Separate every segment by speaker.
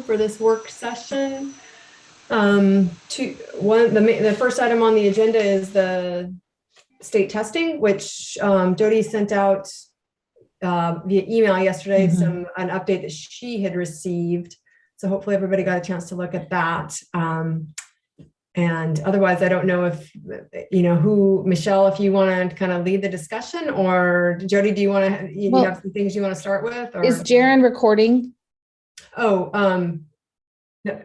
Speaker 1: for this work session. The first item on the agenda is the state testing, which Jody sent out via email yesterday, an update that she had received. So hopefully everybody got a chance to look at that. And otherwise, I don't know if, Michelle, if you want to kind of lead the discussion, or Jody, do you want to, you have some things you want to start with? Or?
Speaker 2: Is Jaren recording?
Speaker 1: Oh, no.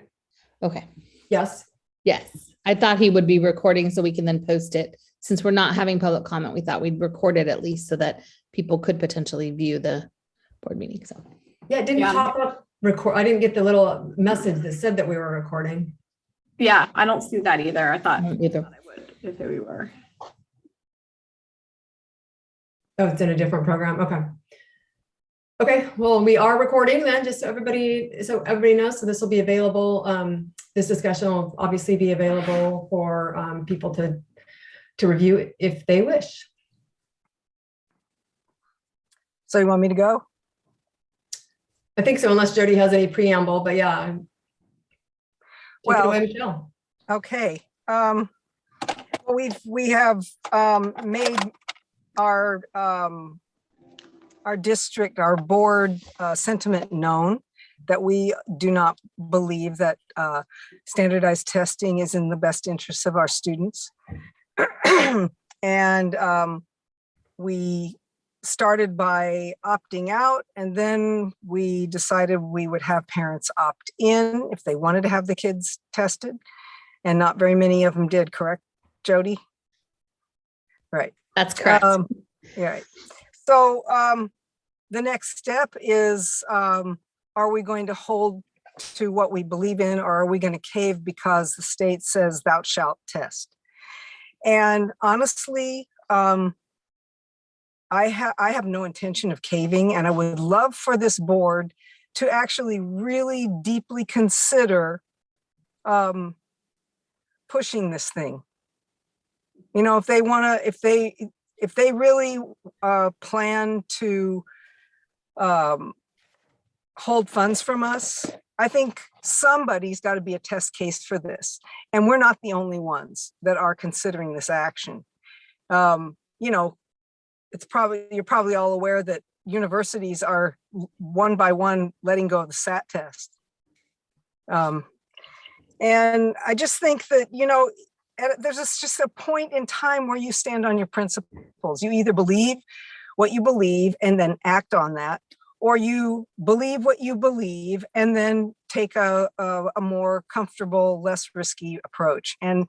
Speaker 2: Okay.
Speaker 1: Yes.
Speaker 2: Yes. I thought he would be recording so we can then post it. Since we're not having public comment, we thought we'd record it at least so that people could potentially view the board meeting. So
Speaker 1: yeah, it didn't pop up record. I didn't get the little message that said that we were recording.
Speaker 3: Yeah, I don't see that either. I thought
Speaker 2: I
Speaker 3: I would if we were.
Speaker 1: Oh, it's in a different program. Okay. Okay. Well, we are recording then, just so everybody knows. So this will be available. This discussion will obviously be available for people to review it if they wish.
Speaker 4: So you want me to go?
Speaker 1: I think so, unless Jody has any preamble, but yeah. Take it away, Michelle.
Speaker 4: Okay. We have made our district, our board sentiment known that we do not believe that standardized testing is in the best interest of our students. And we started by opting out, and then we decided we would have parents opt in if they wanted to have the kids tested, and not very many of them did, correct, Jody? Right.
Speaker 2: That's correct.
Speaker 4: Right. So the next step is, are we going to hold to what we believe in, or are we going to cave because the state says thou shalt test? And honestly, I have no intention of caving, and I would love for this board to actually really deeply consider pushing this thing. You know, if they want to, if they really plan to hold funds from us, I think somebody's got to be a test case for this. And we're not the only ones that are considering this action. You're probably all aware that universities are one by one letting go of the SAT test. And I just think that, there's just a point in time where you stand on your principles. You either believe what you believe and then act on that, or you believe what you believe and then take a more comfortable, less risky approach. And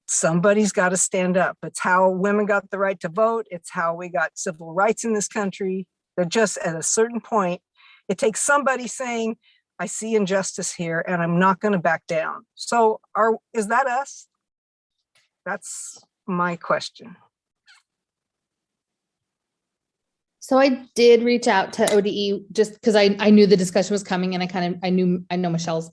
Speaker 4: somebody's got to stand up. It's how women got the right to vote. It's how we got civil rights in this country. They're just at a certain point, it takes somebody saying, I see injustice here and I'm not going to back down. So is that us? That's my question.
Speaker 2: So I did reach out to ODE just because I knew the discussion was coming, and I know Michelle's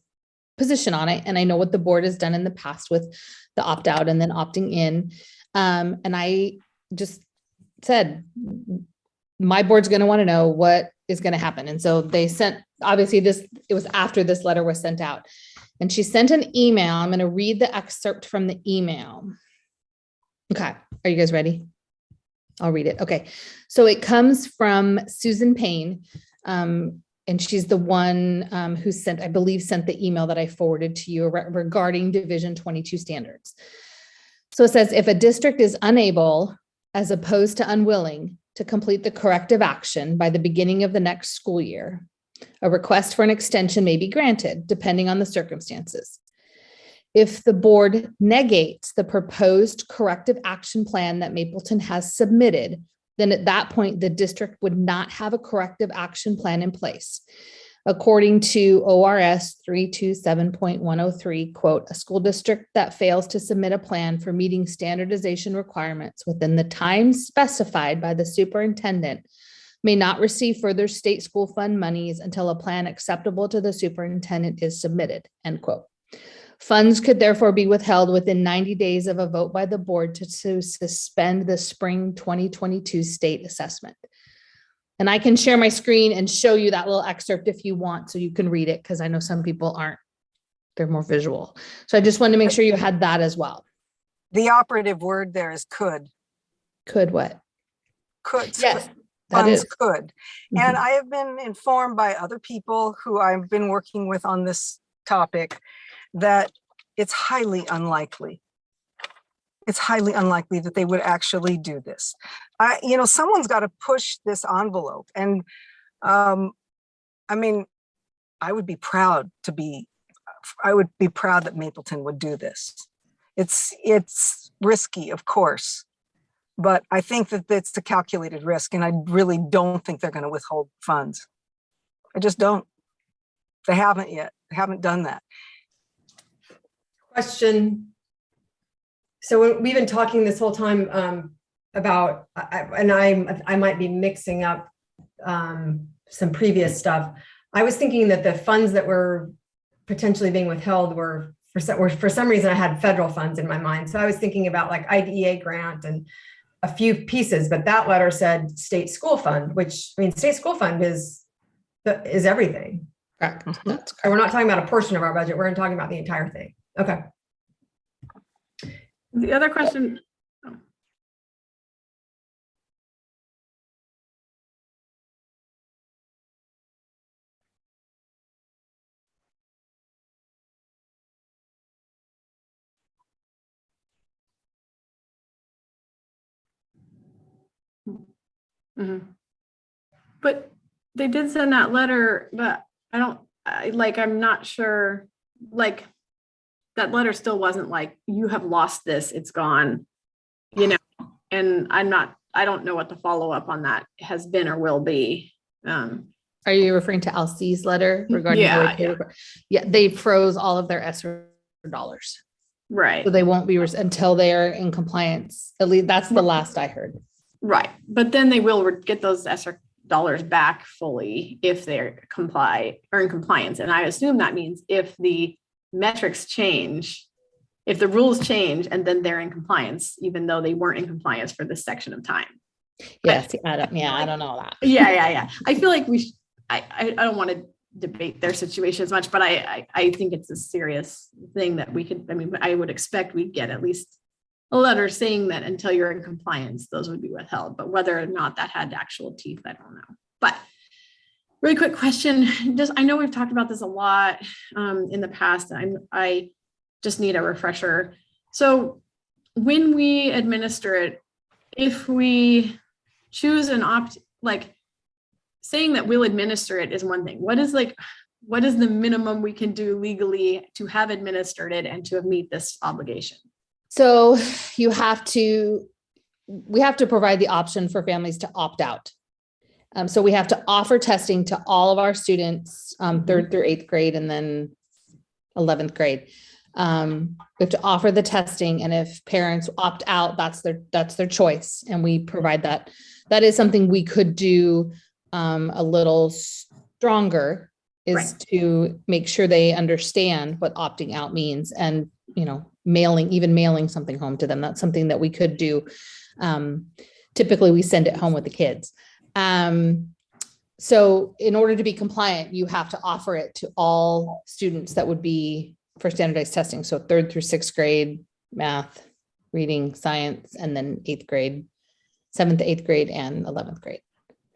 Speaker 2: position on it, and I know what the board has done in the past with the opt out and then opting in. And I just said, my board's going to want to know what is going to happen. And so they sent, obviously it was after this letter was sent out, and she sent an email. I'm going to read the excerpt from the email. Okay. Are you guys ready? I'll read it. Okay. So it comes from Susan Payne. And she's the one who sent the email that I forwarded to you regarding Division 22 standards. So it says, if a district is unable, as opposed to unwilling, to complete the corrective action by the beginning of the next school year, a request for an extension may be granted, depending on the circumstances. If the board negates the proposed corrective action plan that Mapleton has submitted, then at that point, the district would not have a corrective action plan in place. According to ORS 327.103, quote, a school district that fails to submit a plan for meeting standardization requirements within the time specified by the superintendent may not receive further state school fund monies until a plan acceptable to the superintendent is submitted, end quote. Funds could therefore be withheld within 90 days of a vote by the board to suspend the spring 2022 state assessment. And I can share my screen and show you that little excerpt if you want, so you can read it, because I know some people aren't, they're more visual. So I just wanted to make sure you had that as well.
Speaker 4: The operative word there is could.
Speaker 2: Could what?
Speaker 4: Could.
Speaker 2: Yes, that
Speaker 4: Funds
Speaker 2: is.
Speaker 4: could. And I have been informed by other people who I've been working with on this topic that it's highly unlikely. It's highly unlikely that they would actually do this. Someone's got to push this envelope. And I mean, I would be proud that Mapleton would do this. It's risky, of course, but I think that it's a calculated risk, and I really don't think they're going to withhold funds. I just don't. They haven't yet. They haven't done that.
Speaker 1: Question. So we've been talking this whole time about, and I might be mixing up some previous stuff. I was thinking that the funds that were potentially being withheld were for some reason I had federal funds in my mind. So I was thinking about like IDEA grant and a few pieces, but that letter said state school fund, which, I mean, state school fund is everything.
Speaker 2: Correct. That's correct.
Speaker 1: So we're not talking about a portion of our budget. We're talking about the entire thing. Okay.
Speaker 3: The other question. But they did send that letter, but I'm not sure, like, that letter still wasn't like, you have lost this, it's gone, and I don't know what the follow-up on that has been or will be.
Speaker 2: Are you referring to LC's letter regarding?
Speaker 3: Yeah.
Speaker 2: They froze all of their ESSER dollars.
Speaker 3: Right.
Speaker 2: So they won't be until they are in compliance. At least that's the last I heard.
Speaker 3: Right. But then they will get those ESSER dollars back fully if they're in compliance. And I assume that means if the metrics change, if the rules change, and then they're in compliance, even though they weren't in compliance for this section of time.
Speaker 2: Yes. I don't know that.
Speaker 3: Yeah. I feel like I don't want to debate their situation as much, but I think it's a serious thing that I would expect we'd get at least a letter saying that until you're in compliance, those would be withheld. But whether or not that had actual teeth, I don't know. But really quick question. I know we've talked about this a lot in the past. I just need a refresher. So when we administer it, if we choose an saying that we'll administer it is one thing. What is the minimum we can do legally to have administered it and to meet this obligation?
Speaker 2: So we have to provide the option for families to opt out. So we have to offer testing to all of our students, 3rd through 8th grade, and then 11th grade. We have to offer the testing, and if parents opt out, that's their choice. And we provide that. That is something we could do a little stronger, is
Speaker 3: right.
Speaker 2: to make sure they understand what opting out means, and mailing something home to them. That's something that we could do. Typically we send it home with the kids. So in order to be compliant, you have to offer it to all students that would be for standardized testing. So 3rd through 6th grade, math, reading, science, and then 8th grade, 7th to 8th grade, and 11th grade.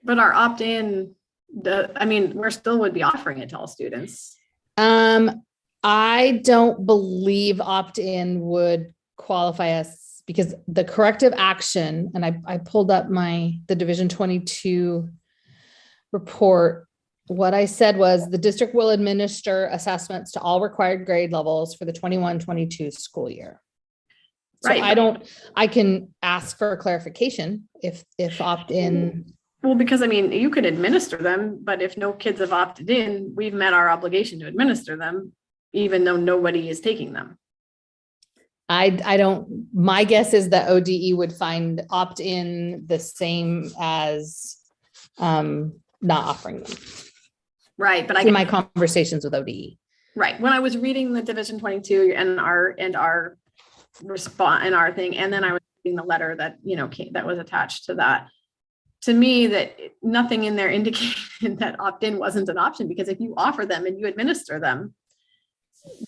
Speaker 3: But our opt-in, we're still would be offering it to all students.
Speaker 2: I don't believe opt-in would qualify us, because the corrective action, and I pulled up the Division 22 report. What I said was the district will administer assessments to all required grade levels for the 21-22 school year. So right. I can ask for clarification if opt-in.
Speaker 3: Well, because you could administer them, but if no kids have opted in, we've met our obligation to administer them, even though nobody is taking them.
Speaker 2: My guess is that ODE would find opt-in the same as not offering them.
Speaker 3: Right. But
Speaker 2: in my conversations with ODE.
Speaker 3: Right. When I was reading the Division 22 and our response and our thing, and then I was reading the letter that, that was attached to that. to me, that nothing in there indicated that opt-in wasn't an option, because if you offer them and you administer them,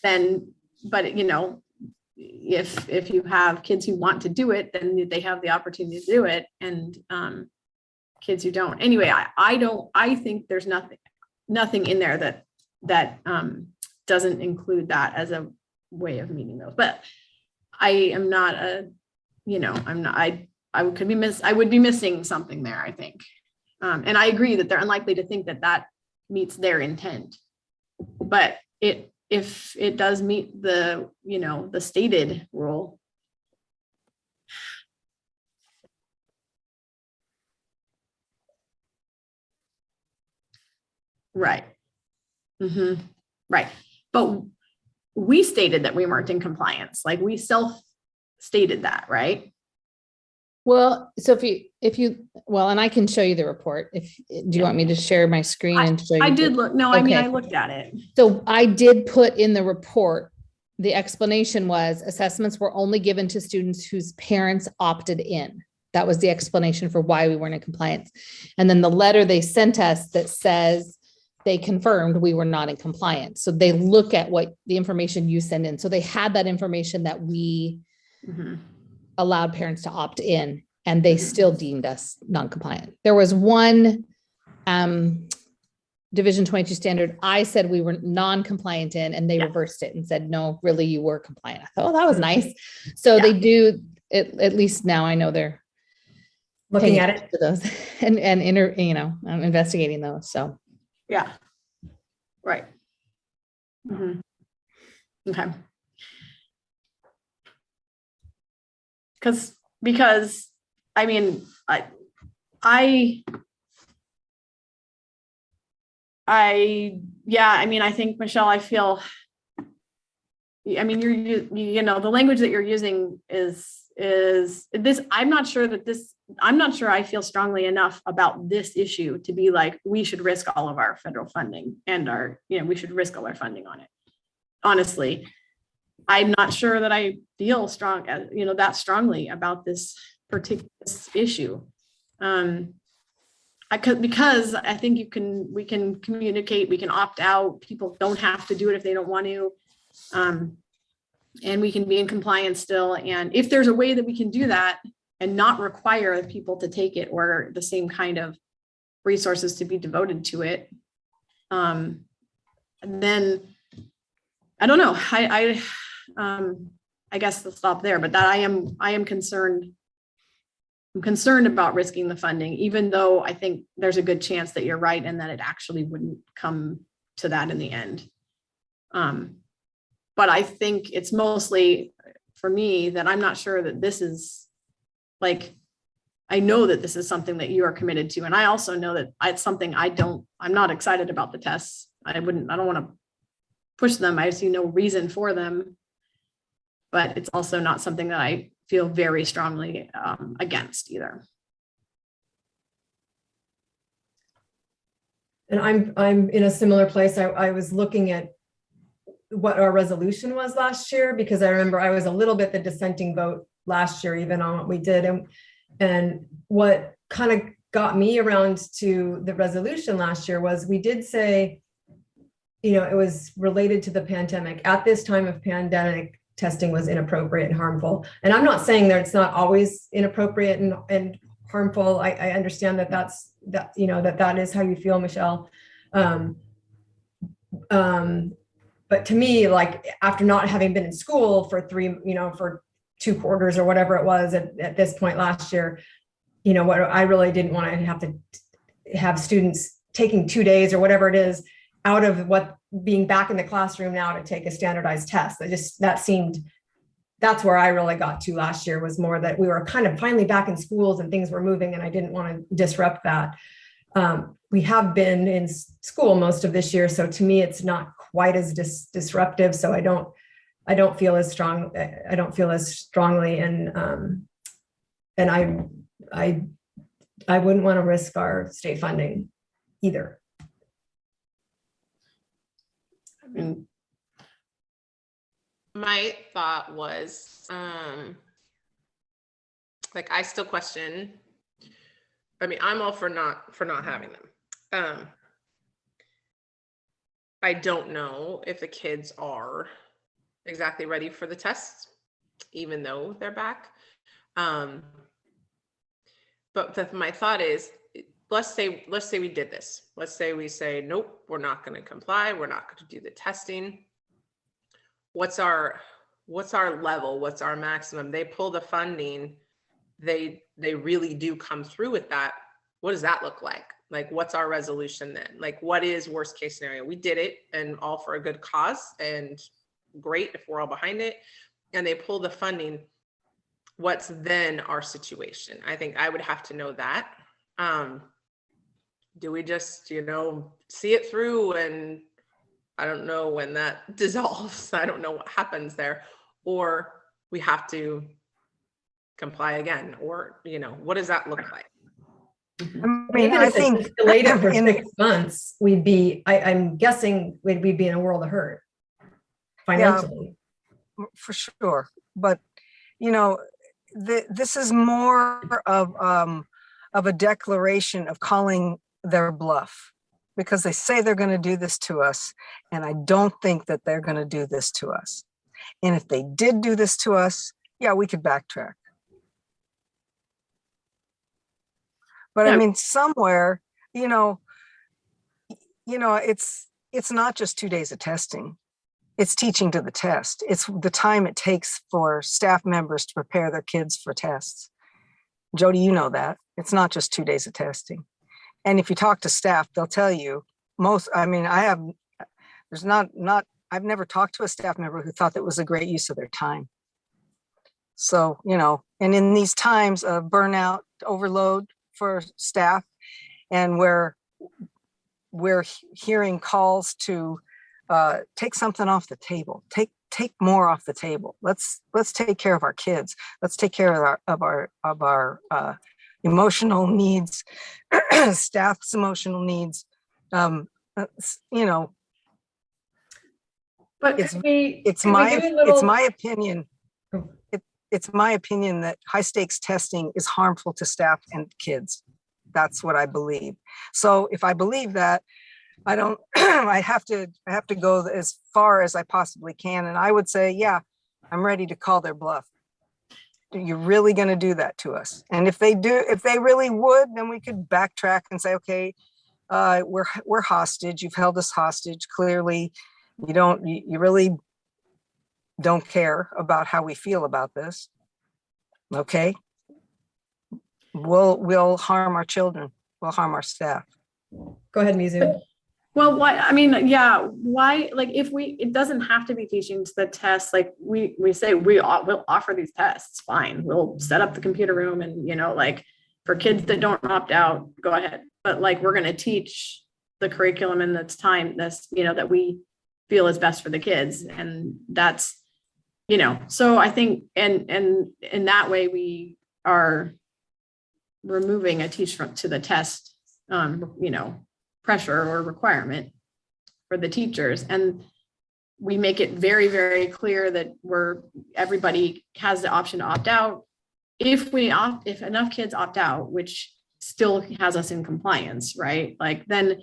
Speaker 3: then, but you know, if you have kids who want to do it, then they have the opportunity to do it. And kids who don't. Anyway, I think there's nothing in there that doesn't include that as a way of meeting those. But I am not I would be missing something there, I think. And I agree that they're unlikely to think that meets their intent. But if it does meet the stated rule. Right. Mm-hmm. Right. But we stated that we weren't in compliance. Like, we self-stated that, right?
Speaker 2: Well, so if you, and I can show you the report. Do you want me to share my screen and show you?
Speaker 3: I did look, no, I mean,
Speaker 2: Okay.
Speaker 3: I looked at it.
Speaker 2: So I did put in the report, the explanation was assessments were only given to students whose parents opted in. That was the explanation for why we weren't in compliance. And then the letter they sent us that says they confirmed we were not in compliance. So they look at what the information you send in. So they had that information that we allowed parents to opt in, and they still deemed us non-compliant. There was one Division 22 standard I said we were non-compliant in, and they reversed it and said, no, really, you were compliant. I thought, oh, that was nice. So they do it, at least now I know they're
Speaker 1: Looking at it
Speaker 2: to those and investigating those. So
Speaker 3: yeah. Right. Okay. Because I mean, I think, Michelle, I feel, I mean, the language that you're using is this. I'm not sure I feel strongly enough about this issue to be like, we should risk all of our federal funding and we should risk all our funding on it. Honestly, I'm not sure that I feel that strongly about this particular issue. Because I think we can communicate, we can opt out. People don't have to do it if they don't want to. And we can be in compliance still. And if there's a way that we can do that and not require people to take it or the same kind of resources to be devoted to it, then I don't know. I guess I'll stop there, but that I am concerned. I'm concerned about risking the funding, even though I think there's a good chance that you're right and that it actually wouldn't come to that in the end. But I think it's mostly for me that I'm not sure that this is like, I know that this is something that you are committed to. And I also know that it's something I'm not excited about the tests. I don't want to push them. I see no reason for them, but it's also not something that I feel very strongly against either.
Speaker 1: And I'm in a similar place. I was looking at what our resolution was last year, because I remember I was a little bit the dissenting vote last year, even on what we did. And what kind of got me around to the resolution last year was we did say, it was related to the pandemic. At this time of pandemic, testing was inappropriate and harmful. And I'm not saying that it's not always inappropriate and harmful. I understand that that is how you feel, Michelle. But to me, like, after not having been in school for for 2 quarters or whatever it was at this point last year, what I really didn't want to have students taking 2 days or whatever it is out of what being back in the classroom now to take a standardized test. That's where I really got to last year, was more that we were kind of finally back in schools and things were moving, and I didn't want to disrupt that. We have been in school most of this year, so to me, it's not quite as disruptive. So I don't feel as strong. I don't feel as strongly, and I wouldn't want to risk our state funding either.
Speaker 3: I mean,
Speaker 5: my thought was, I still question I mean, I'm all for not having them. I don't know if the kids are exactly ready for the tests, even though they're back. But my thought is, let's say we did this. Let's say we say, nope, we're not going to comply. We're not going to do the testing. What's our level? What's our maximum? They pull the funding. They really do come through with that. What does that look like? Like, what's our resolution then? Like, what is worst case scenario? We did it, and all for a good cause, and great if we're all behind it, and they pull the funding. What's then our situation? I think I would have to know that. Do we just, see it through, and I don't know when that dissolves. I don't know what happens there, or we have to comply again, or, what does that look like?
Speaker 4: I mean, I think
Speaker 1: delayed it for 6 months, I'm guessing we'd be in a world of hurt financially.
Speaker 4: Yeah, for sure. But, this is more of a declaration of calling their bluff, because they say they're going to do this to us. And I don't think that they're going to do this to us. And if they did do this to us, yeah, we could backtrack. But I mean, somewhere, it's not just 2 days of testing. It's teaching to the test. It's the time it takes for staff members to prepare their kids for tests. Jody, you know that. It's not just 2 days of testing. And if you talk to staff, they'll tell you I've never talked to a staff member who thought that was a great use of their time. So, and in these times of burnout, overload for staff, and where we're hearing calls to take something off the table, take more off the table. Let's take care of our kids. Let's take care of our emotional needs, staff's emotional needs.
Speaker 3: But
Speaker 4: it's my opinion. It's my opinion that high stakes testing is harmful to staff and kids. That's what I believe. So if I believe that, I have to go as far as I possibly can. And I would say, yeah, I'm ready to call their bluff. Are you really going to do that to us? And if they really would, then we could backtrack and say, okay, we're hostage. You've held us hostage. Clearly, you really don't care about how we feel about this. Okay. We'll harm our children. We'll harm our staff.
Speaker 1: Go ahead, Mizu.
Speaker 3: Well, why? I mean, yeah. Why? Like, it doesn't have to be teaching to the test. Like we say, we'll offer these tests. Fine. We'll set up the computer room, and like for kids that don't opt out, go ahead. But like, we're going to teach the curriculum in this time, that we feel is best for the kids, and that's, So I think, and in that way, we are removing a teach to the test, pressure or requirement for the teachers. And we make it very, very clear that everybody has the option to opt out. If enough kids opt out, which still has us in compliance, right? Like, then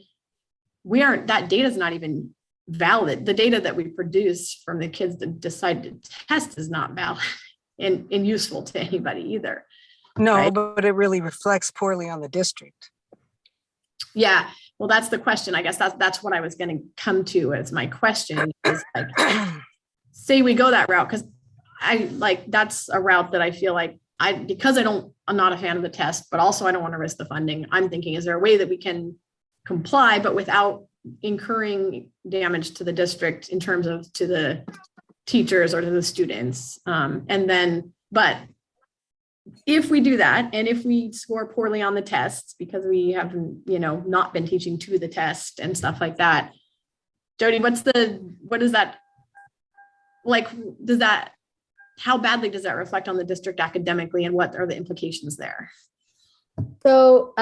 Speaker 3: that data is not even valid. The data that we produce from the kids that decide to test is not valid and useful to anybody either.
Speaker 4: No,
Speaker 3: right?
Speaker 4: But it really reflects poorly on the district.
Speaker 3: Yeah. Well, that's the question. I guess that's what I was going to come to as my question is, like, say we go that route, because that's a route that I feel like I'm not a fan of the test, but also I don't want to risk the funding. I'm thinking, is there a way that we can comply, but without incurring damage to the district in terms of to the teachers or to the students? But if we do that, and if we score poorly on the tests because we have, not been teaching to the test and stuff like that, Jody, what is that like? How badly does that reflect on the district academically, and what are the implications there?
Speaker 2: So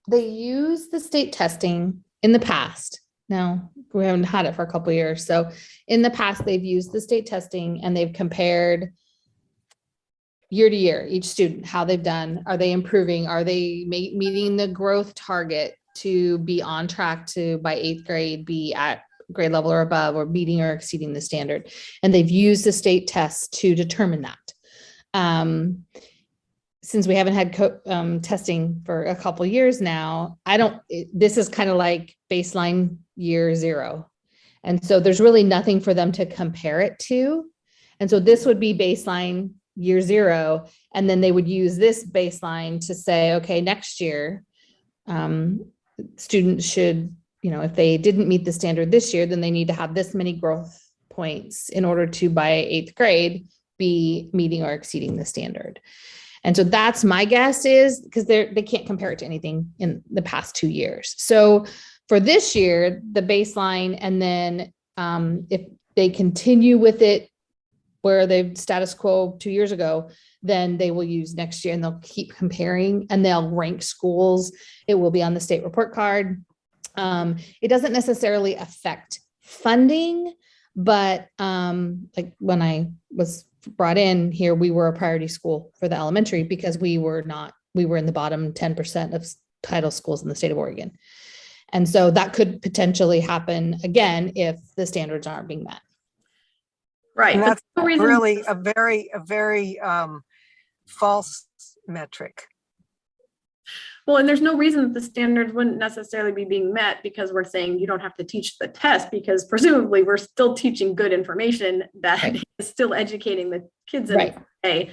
Speaker 2: they use the state testing in the past. Now, we haven't had it for a couple of years. So in the past, they've used the state testing, and they've compared year to year, each student, how they've done, are they improving? Are they meeting the growth target to be on track to, by 8th grade, be at grade level or above, or meeting or exceeding the standard? And they've used the state tests to determine that. Since we haven't had testing for a couple years now, this is kind of like baseline year 0. And so there's really nothing for them to compare it to. And so this would be baseline year 0. And then they would use this baseline to say, okay, next year, students should, if they didn't meet the standard this year, then they need to have this many growth points in order to, by 8th grade, be meeting or exceeding the standard. And so that's my guess, is because they can't compare it to anything in the past 2 years. So for this year, the baseline, and then if they continue with it where they've status quo 2 years ago, then they will use next year, and they'll keep comparing, and they'll rank schools. It will be on the state report card. It doesn't necessarily affect funding, but like when I was brought in here, we were a priority school for the elementary because we were in the bottom 10% of title schools in the state of Oregon. And so that could potentially happen again if the standards aren't being met.
Speaker 3: Right.
Speaker 4: And that's
Speaker 3: no reason-
Speaker 4: really a very false metric.
Speaker 3: Well, and there's no reason that the standards wouldn't necessarily be being met, because we're saying you don't have to teach the test, because presumably we're still teaching good information that
Speaker 2: Right.
Speaker 3: is still educating the kids in
Speaker 2: Right.
Speaker 3: a way.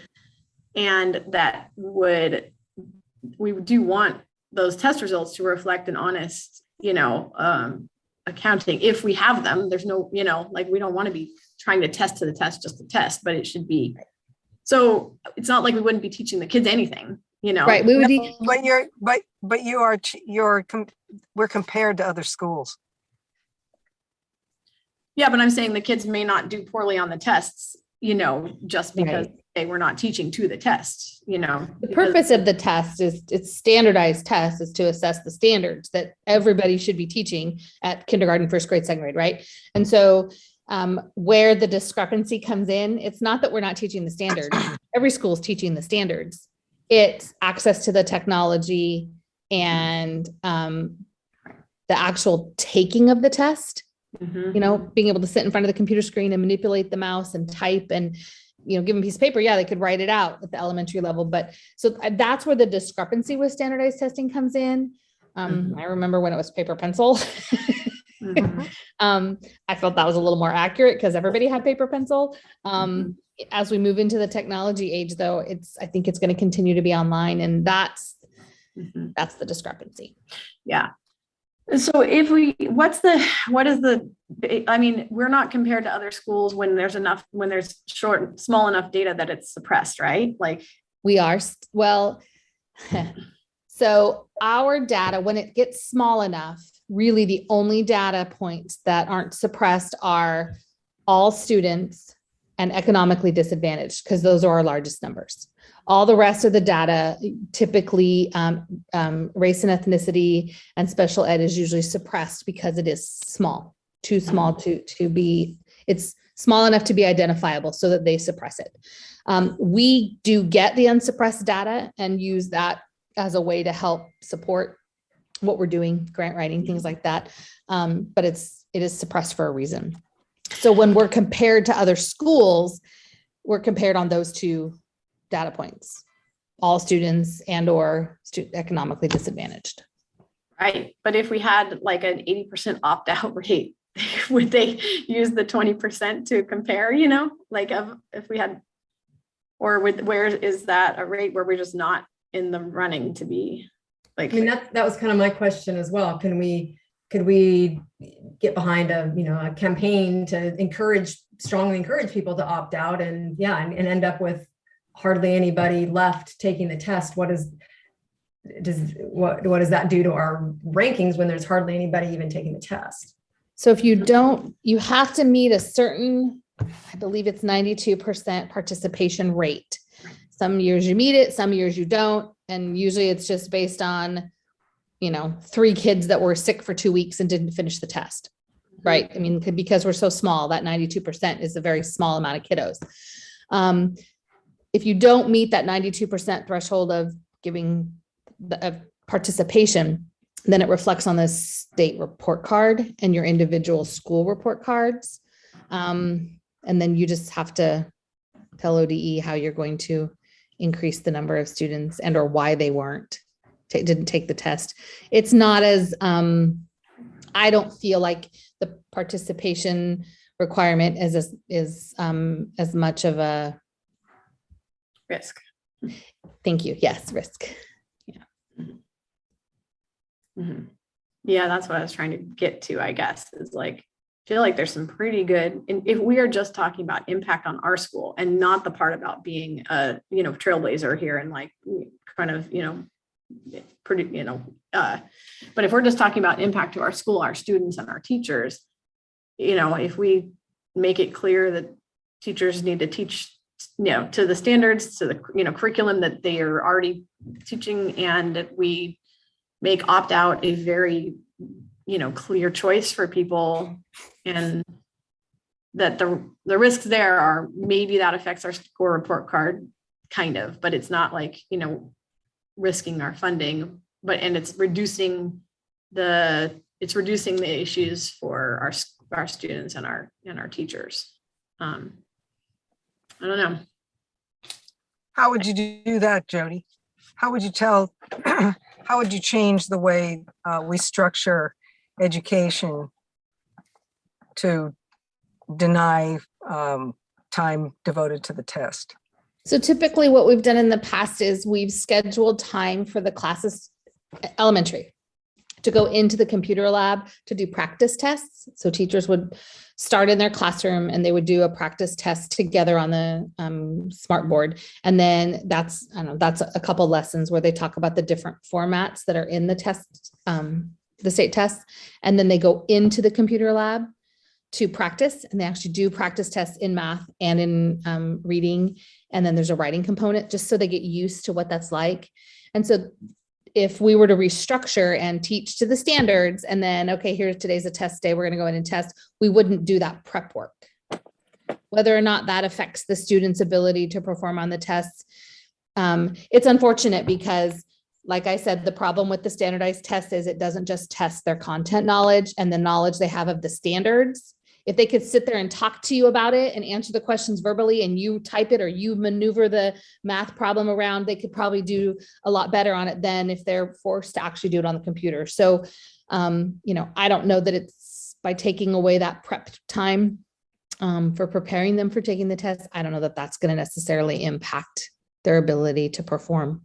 Speaker 3: And that we do want those test results to reflect an honest, accounting if we have them. There's no, we don't want to be trying to test to the test just to test, but it should be. So it's not like we wouldn't be teaching the kids anything,
Speaker 2: Right. We would
Speaker 4: We're compared to other schools.
Speaker 3: Yeah, but I'm saying the kids may not do poorly on the tests, just because they were not teaching to the test,
Speaker 2: The purpose of the test is, it's standardized test, is to assess the standards that everybody should be teaching at kindergarten, 1st grade, 2nd grade, right? And so where the discrepancy comes in, it's not that we're not teaching the standards. Every school is teaching the standards. It's access to the technology and the actual taking of the test. Being able to sit in front of the computer screen and manipulate the mouse and type and, give them a piece of paper. Yeah, they could write it out at the elementary level. But so that's where the discrepancy with standardized testing comes in. I remember when it was paper pencil. I felt that was a little more accurate because everybody had paper pencil. As we move into the technology age, though, I think it's going to continue to be online, and that's the discrepancy.
Speaker 3: Yeah. So we're not compared to other schools when there's small enough data that it's suppressed, right? Like
Speaker 2: we are, well, so our data, when it gets small enough, really the only data points that aren't suppressed are all students and economically disadvantaged, because those are our largest numbers. All the rest of the data, typically race and ethnicity and special ed, is usually suppressed because it is small, too small to be, it's small enough to be identifiable so that they suppress it. We do get the unsuppressed data and use that as a way to help support what we're doing, grant writing, things like that. But it is suppressed for a reason. So when we're compared to other schools, we're compared on those two data points, all students and or economically disadvantaged.
Speaker 3: Right. But if we had like an 80% opt-out rate, would they use the 20% to compare, if we had, or where is that a rate where we're just not in the running to be like?
Speaker 1: I mean, that was kind of my question as well. Could we get behind a campaign to strongly encourage people to opt out and end up with hardly anybody left taking the test? What does that do to our rankings when there's hardly anybody even taking the test?
Speaker 2: So if you have to meet a certain, I believe it's 92% participation rate. Some years you meet it, some years you don't. And usually it's just based on, 3 kids that were sick for 2 weeks and didn't finish the test, right? I mean, because we're so small, that 92% is a very small amount of kiddos. if you don't meet that 92% threshold of giving of participation, then it reflects on the state report card and your individual school report cards. And then you just have to tell ODE how you're going to increase the number of students and or why they didn't take the test. It's not as, I don't feel like the participation requirement is as much of a
Speaker 3: Risk.
Speaker 2: thank you. Yes, risk.
Speaker 3: Mhm. Yeah, that's what I was trying to get to, I guess, is like, I feel like there's some pretty good, and if we are just talking about impact on our school and not the part about being a, trailblazer here and like kind of, pretty, but if we're just talking about impact to our school, our students and our teachers, if we make it clear that teachers need to teach, to the standards, to the, curriculum that they are already teaching, and that we make opt out a very, clear choice for people, and that the risks there are maybe that affects our score report card kind of, but it's not like, risking our funding, and it's reducing the issues for our students and our teachers. I don't know.
Speaker 4: How would you do that, Jody? How would you how would you change the way we structure education to deny time devoted to the test?
Speaker 2: So typically what we've done in the past is we've scheduled time for the classes, elementary, to go into the computer lab to do practice tests. So teachers would start in their classroom and they would do a practice test together on the smart board. And then that's a couple lessons where they talk about the different formats that are in the test, the state tests. And then they go into the computer lab to practice, and they actually do practice tests in math and in reading. And then there's a writing component just so they get used to what that's like. And so if we were to restructure and teach to the standards and then, okay, here's today's a test day, we're going to go in and test, we wouldn't do that prep work. Whether or not that affects the student's ability to perform on the tests, it's unfortunate because, like I said, the problem with the standardized test is it doesn't just test their content knowledge and the knowledge they have of the standards. If they could sit there and talk to you about it and answer the questions verbally and you type it or you maneuver the math problem around, they could probably do a lot better on it than if they're forced to actually do it on the computer. So, I don't know that it's by taking away that prep time for preparing them for taking the test. I don't know that that's going to necessarily impact their ability to perform.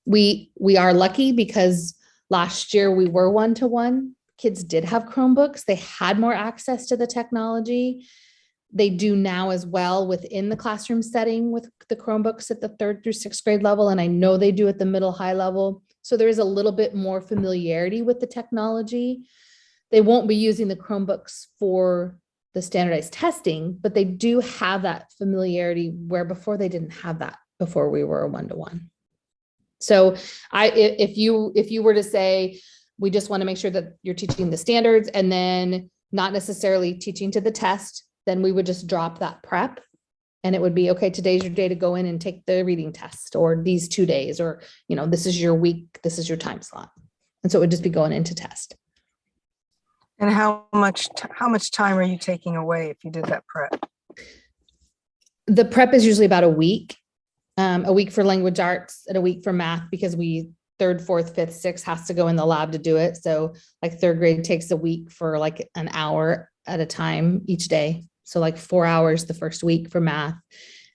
Speaker 2: We are lucky because last year we were 1-to-1. Kids did have Chromebooks. They had more access to the technology. They do now as well within the classroom setting with the Chromebooks at the 3rd through 6th grade level. And I know they do at the middle high level. So there is a little bit more familiarity with the technology. They won't be using the Chromebooks for the standardized testing, but they do have that familiarity where before they didn't have that before we were a 1-to-1. So if you were to say, we just want to make sure that you're teaching the standards and then not necessarily teaching to the test, then we would just drop that prep and it would be, okay, today's your day to go in and take the reading test, or these 2 days, or, this is your week, this is your time slot. And so it would just be going into test.
Speaker 4: And how much time are you taking away if you did that prep?
Speaker 2: The prep is usually about a week for language arts and a week for math, because 3rd, 4th, 5th, 6th has to go in the lab to do it. So like 3rd grade takes a week for like an hour at a time each day. So like 4 hours the first week for math,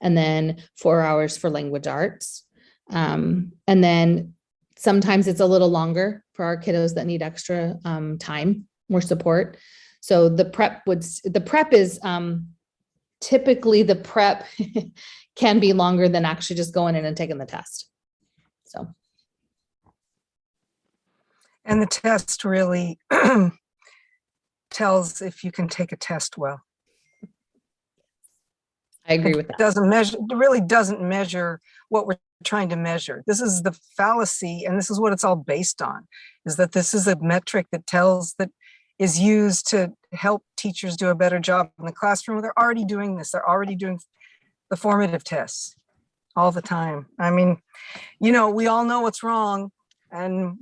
Speaker 2: and then 4 hours for language arts. And then sometimes it's a little longer for our kiddos that need extra time, more support. So the prep is typically the prep can be longer than actually just going in and taking the test. So.
Speaker 4: And the test really tells if you can take a test well.
Speaker 2: I agree with that.
Speaker 4: It really doesn't measure what we're trying to measure. This is the fallacy, and this is what it's all based on, is that this is a metric that is used to help teachers do a better job in the classroom. They're already doing this. They're already doing the formative tests all the time. I mean, you know, we all know what's wrong, and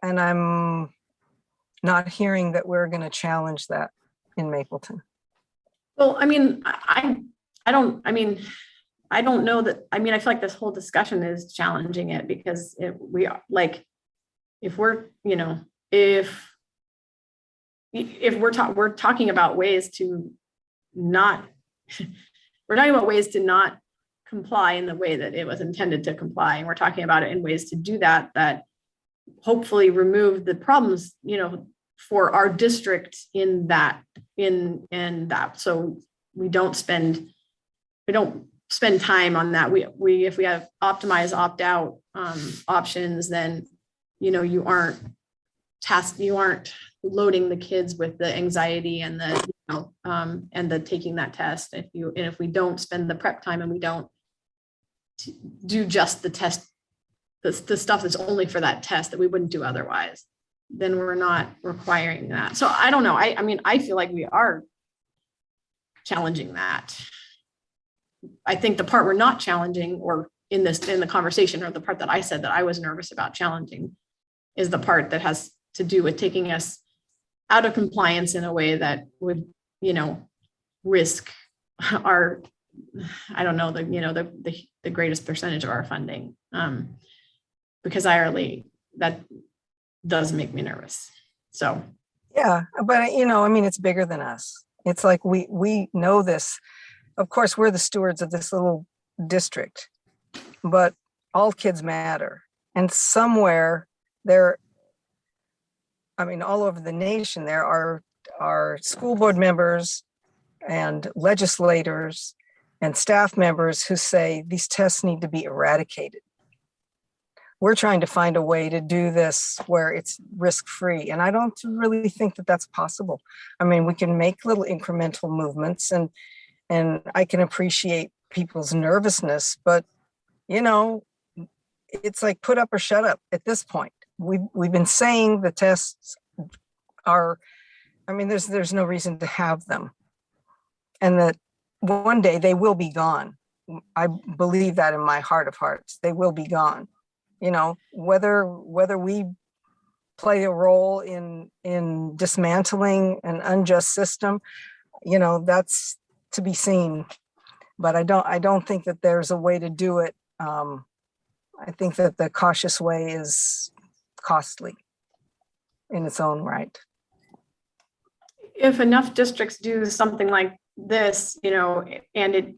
Speaker 4: I'm not hearing that we're going to challenge that in Mapleton.
Speaker 3: Well, I mean, I don't, I mean, I don't know that, I mean, I feel like this whole discussion is challenging it because we are like, if we're, you know, if we're talking about ways to not, we're talking about ways to not comply in the way that it was intended to comply. And we're talking about it in ways to do that, that hopefully remove the problems, you know, for our district in that. So we don't spend time on that. If we have optimize opt-out options, then, you know, you aren't loading the kids with the anxiety and the, you know, and the taking that test. If we don't spend the prep time and we don't do just the test, the stuff that's only for that test that we wouldn't do otherwise, then we're not requiring that. So I don't know. I mean, I feel like we are challenging that. I think the part we're not challenging, or in the conversation, or the part that I said that I was nervous about challenging, is the part that has to do with taking us out of compliance in a way that would, you know, risk our, I don't know, the greatest percentage of our funding. Because that does make me nervous. So.
Speaker 4: Yeah, but you know, I mean, it's bigger than us. It's like we know this. Of course, we're the stewards of this little district, but all kids matter. And somewhere there, I mean, all over the nation, there are school board members and legislators and staff members who say these tests need to be eradicated. We're trying to find a way to do this where it's risk-free. And I don't really think that that's possible. I mean, we can make little incremental movements, and I can appreciate people's nervousness, but you know, it's like put up or shut up at this point. We've been saying the tests are, I mean, there's no reason to have them. And that one day they will be gone. I believe that in my heart of hearts, they will be gone. You know, whether we play a role in dismantling an unjust system, you know, that's to be seen. But I don't think that there's a way to do it. I think that the cautious way is costly in its own right.
Speaker 3: If enough districts do something like this, you know, and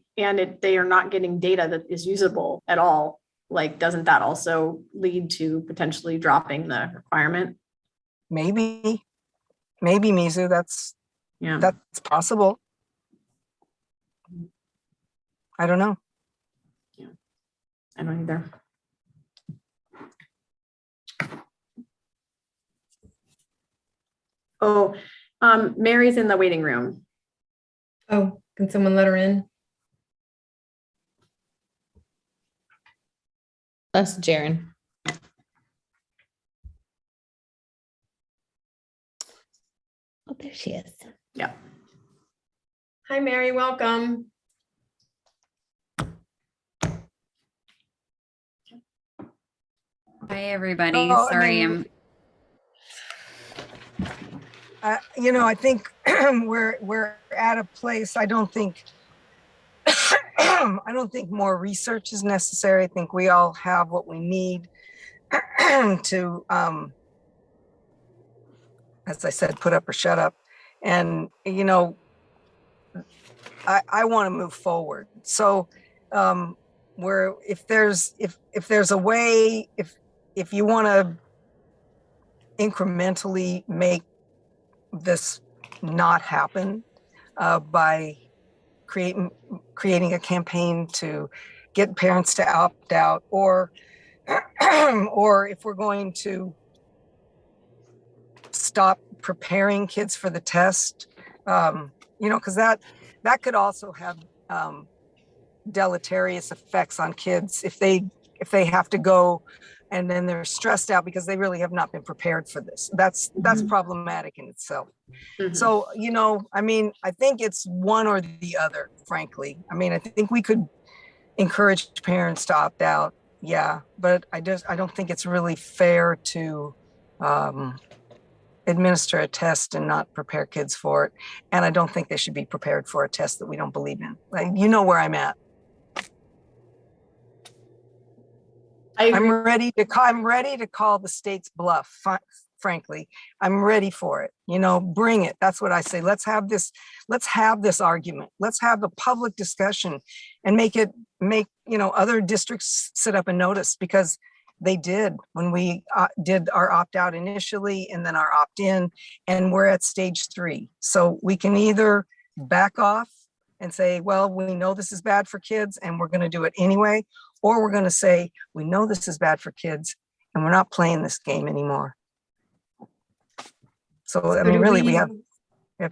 Speaker 3: they are not getting data that is usable at all, like, doesn't that also lead to potentially dropping the requirement?
Speaker 4: Maybe Mizu, that's possible. I don't know.
Speaker 3: Yeah, I don't either. Oh, Mary's in the waiting room.
Speaker 1: Oh, can someone let her in?
Speaker 2: That's Jaren. Oh, there she is.
Speaker 3: Yeah.
Speaker 1: Hi, Mary, welcome.
Speaker 6: Hi, everybody.
Speaker 4: Oh,
Speaker 6: Sorry,
Speaker 4: I mean, you know, I think we're at a place. I don't think more research is necessary. I think we all have what we need to, as I said, put up or shut up. And you know, I want to move forward. So, where if there's a way, if you want to incrementally make this not happen by creating a campaign to get parents to opt out, or if we're going to stop preparing kids for the test, you know, because that could also have deleterious effects on kids if they have to go and then they're stressed out because they really have not been prepared for this. That's problematic in itself.
Speaker 3: Mhm.
Speaker 4: So, you know, I mean, I think it's one or the other, frankly. I mean, I think we could encourage parents to opt out. Yeah, but I don't think it's really fair to administer a test and not prepare kids for it. And I don't think they should be prepared for a test that we don't believe in. Like, you know where I'm at.
Speaker 3: I agree.
Speaker 4: I'm ready to call the state's bluff. Frankly, I'm ready for it. You know, bring it. That's what I say. Let's have this argument. Let's have a public discussion and make, you know, other districts sit up and notice, because they did when we did our opt-out initially and then our opt-in, and we're at stage 3. So we can either back off and say, well, we know this is bad for kids and we're going to do it anyway, or we're going to say, we know this is bad for kids and we're not playing this game anymore. So, I mean, really, we have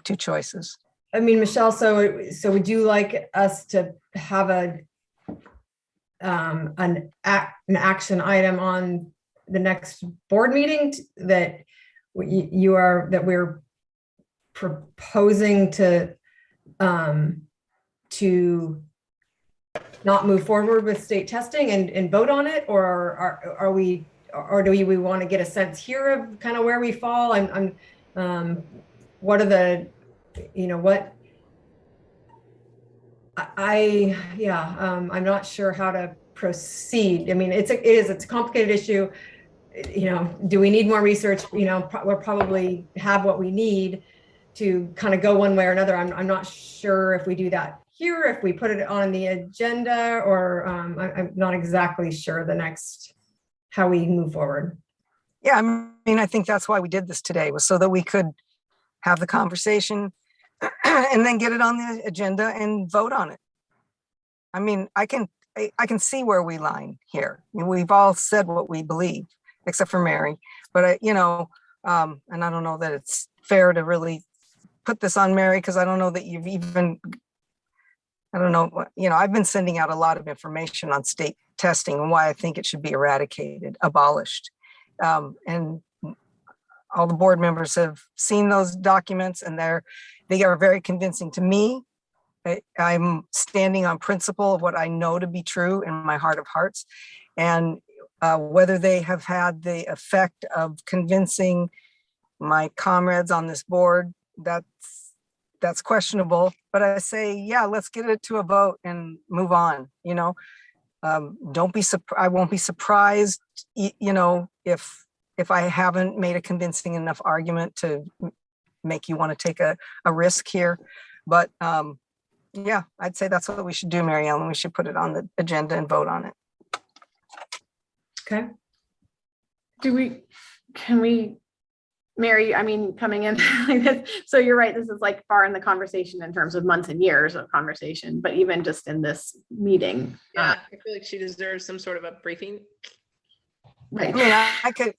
Speaker 4: 2 choices.
Speaker 1: I mean, Michelle, so would you like us to have an action item on the next board meeting that we're proposing to not move forward with state testing and vote on it, or do we want to get a sense here of kind of where we fall? What are the, you know, what I'm not sure how to proceed. I mean, it's a complicated issue. You know, do we need more research? You know, we'll probably have what we need to kind of go one way or another. I'm not sure if we do that here, if we put it on the agenda, or I'm not exactly sure how we move forward.
Speaker 4: Yeah, I mean, I think that's why we did this today, was so that we could have the conversation and then get it on the agenda and vote on it. I mean, I can see where we line here. I mean, we've all said what we believe, except for Mary. But you know, and I don't know that it's fair to really put this on Mary, because I don't know that you've even, I don't know, you know, I've been sending out a lot of information on state testing and why I think it should be eradicated, abolished. And all the board members have seen those documents, and they are very convincing to me. I'm standing on principle of what I know to be true in my heart of hearts. And whether they have had the effect of convincing my comrades on this board, that's questionable. But I say, yeah, let's get it to a vote and move on. You know, I won't be surprised, you know, if I haven't made a convincing enough argument to make you want to take a risk here. But yeah, I'd say that's what we should do, Mary Ellen. We should put it on the agenda and vote on it.
Speaker 1: Okay.
Speaker 3: Can we, Mary, I mean, coming in like this, so you're right, this is like far in the conversation in terms of months and years of conversation, but even just in this meeting.
Speaker 5: Yeah, I feel like she deserves some sort of a briefing.
Speaker 3: Right.
Speaker 4: I mean, I could,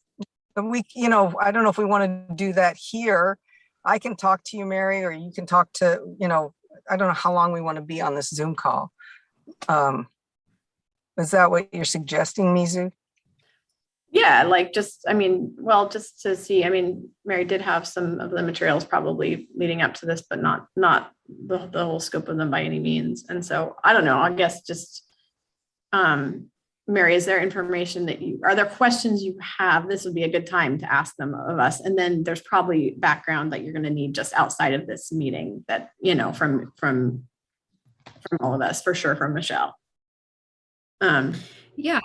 Speaker 4: you know, I don't know if we want to do that here. I can talk to you, Mary, or you can talk to, you know, I don't know how long we want to be on this Zoom call. Is that what you're suggesting, Mizu?
Speaker 3: Yeah, like just, I mean, well, just to see, I mean, Mary did have some of the materials probably leading up to this, but not the whole scope of them by any means. And so I don't know, I guess just, Mary, is there information are there questions you have? This would be a good time to ask them of us. And then there's probably background that you're going to need just outside of this meeting that, you know, from all of us, for sure, from Michelle.
Speaker 6: Yeah.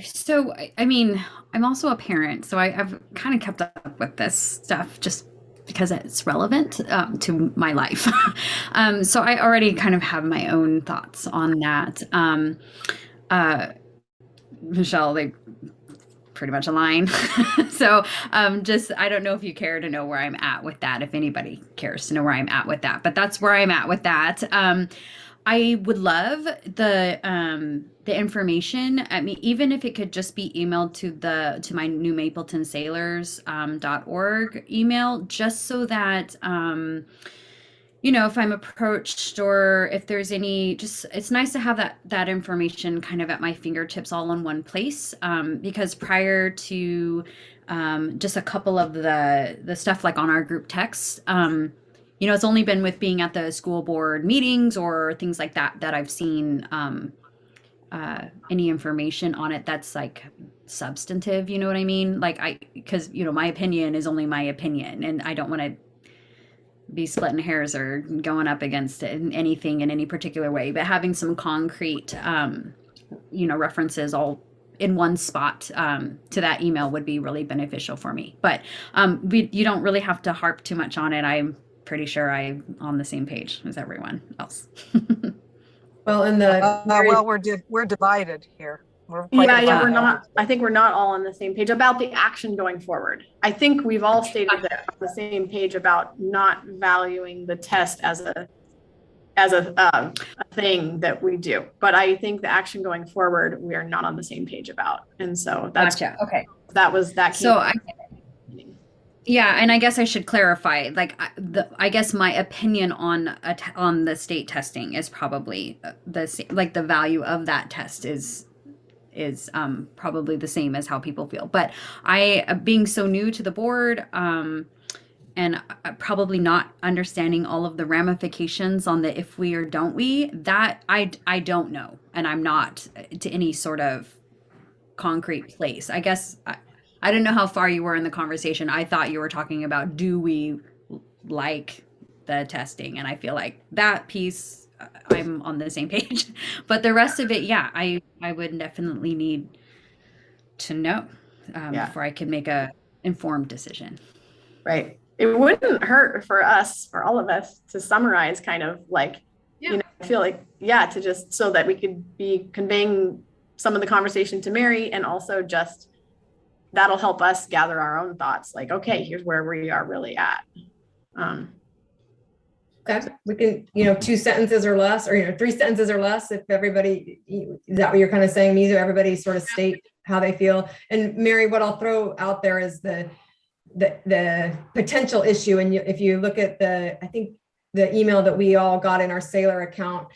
Speaker 6: So, I mean, I'm also a parent, so I've kind of kept up with this stuff just because it's relevant to my life. So I already kind of have my own thoughts on that. Michelle, they pretty much align. So just, I don't know if you care to know where I'm at with that, if anybody cares to know where I'm at with that, but that's where I'm at with that. I would love the information. I mean, even if it could just be emailed to my New Mapleton Sailors .org email, just so that you know, if I'm approached or if there's any, just it's nice to have that information kind of at my fingertips all in one place. Because prior to just a couple of the stuff like on our group text, you know, it's only been with being at the school board meetings or things like that that I've seen any information on it that's like substantive. You know what I mean? Because you know, my opinion is only my opinion, and I don't want to be splitting hairs or going up against it in anything in any particular way, but having some concrete, you know, references all in one spot to that email would be really beneficial for me. But you don't really have to harp too much on it. I'm pretty sure I'm on the same page as everyone else.
Speaker 1: Well,
Speaker 4: Well, we're divided here. We're quite
Speaker 3: Yeah, we're
Speaker 4: divided.
Speaker 3: not, I think we're not all on the same page about the action going forward. I think we've all stated that on the same page about not valuing the test as a thing that we do. But I think the action going forward, we are not on the same page about. And so that's,
Speaker 6: Gotcha. Okay.
Speaker 3: that
Speaker 6: So
Speaker 3: came.
Speaker 6: yeah, and I guess I should clarify. Like, I guess my opinion on the state testing is probably the same. Like, the value of that test is probably the same as how people feel. But being so new to the board, and probably not understanding all of the ramifications on the if we or don't we, that I don't know, and I'm not to any sort of concrete place. I guess I didn't know how far you were in the conversation. I thought you were talking about, do we like the testing? And I feel like that piece, I'm on the same page. But the rest of it, yeah, I would definitely need to know before I can make a informed decision.
Speaker 3: Right. It wouldn't hurt for us, for all of us, to summarize kind of like, you know, I feel like, to just so that we could be conveying some of the conversation to Mary, and also just that'll help us gather our own thoughts. Like, okay, here's where we are really at.
Speaker 1: okay, we can, you know, 2 sentences or less, or, you know, 3 sentences or less, if everybody, is that what you're kind of saying, Mizu? Everybody sort of state how they feel. And Mary, what I'll throw out there is the potential issue. And if you look at I think the email that we all got in our Sailor account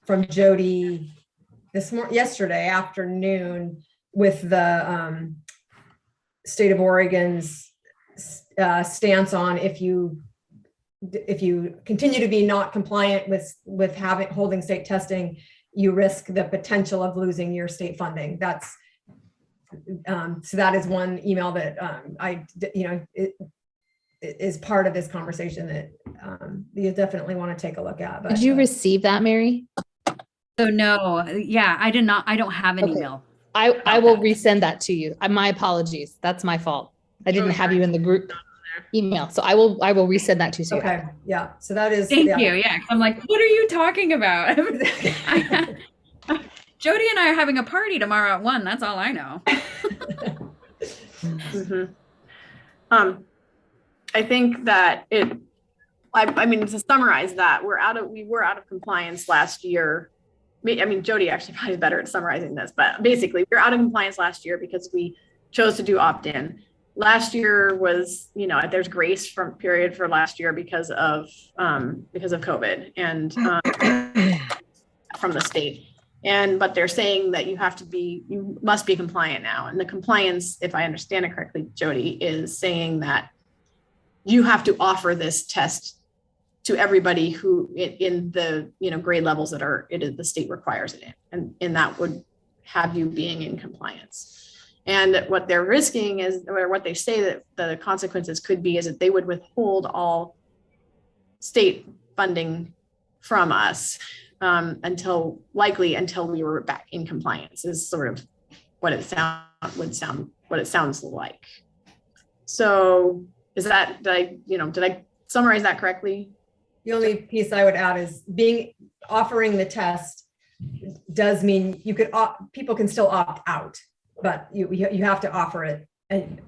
Speaker 1: from Jody yesterday afternoon with the state of Oregon's stance on if you continue to be not compliant with holding state testing, you risk the potential of losing your state funding. That's so that is one email that it is part of this conversation that you definitely want to take a look at. But,
Speaker 2: Did you receive that, Mary?
Speaker 6: So no, yeah, I did not. I don't have an
Speaker 1: Okay.
Speaker 6: email.
Speaker 2: I will resend that to you. My apologies. That's my fault. I didn't have you in the group email. So I will resend that to you.
Speaker 1: okay, yeah. So that is
Speaker 6: Thank you. Yeah, I'm like, what are you talking about? Jody and I are having a party tomorrow at 1. That's all I know.
Speaker 3: Mm-hmm. I think that I mean, to summarize that, we were out of compliance last year. I mean, Jody actually probably is better at summarizing this, but basically we were out of compliance last year because we chose to do opt-in. Last year was, you know, there's grace period for last year because of COVID and from the state. But they're saying that you must be compliant now. And the compliance, if I understand it correctly, Jody, is saying that you have to offer this test to everybody who in the, you know, grade levels that the state requires it in, and that would have you being in compliance. And what they're risking is, or what they say that the consequences could be, is that they would withhold all state funding from us until we were back in compliance, is sort of what it sounds like. So did I summarize that correctly?
Speaker 1: the only piece I would add is offering the test does mean people can still opt out, but you have to offer it, and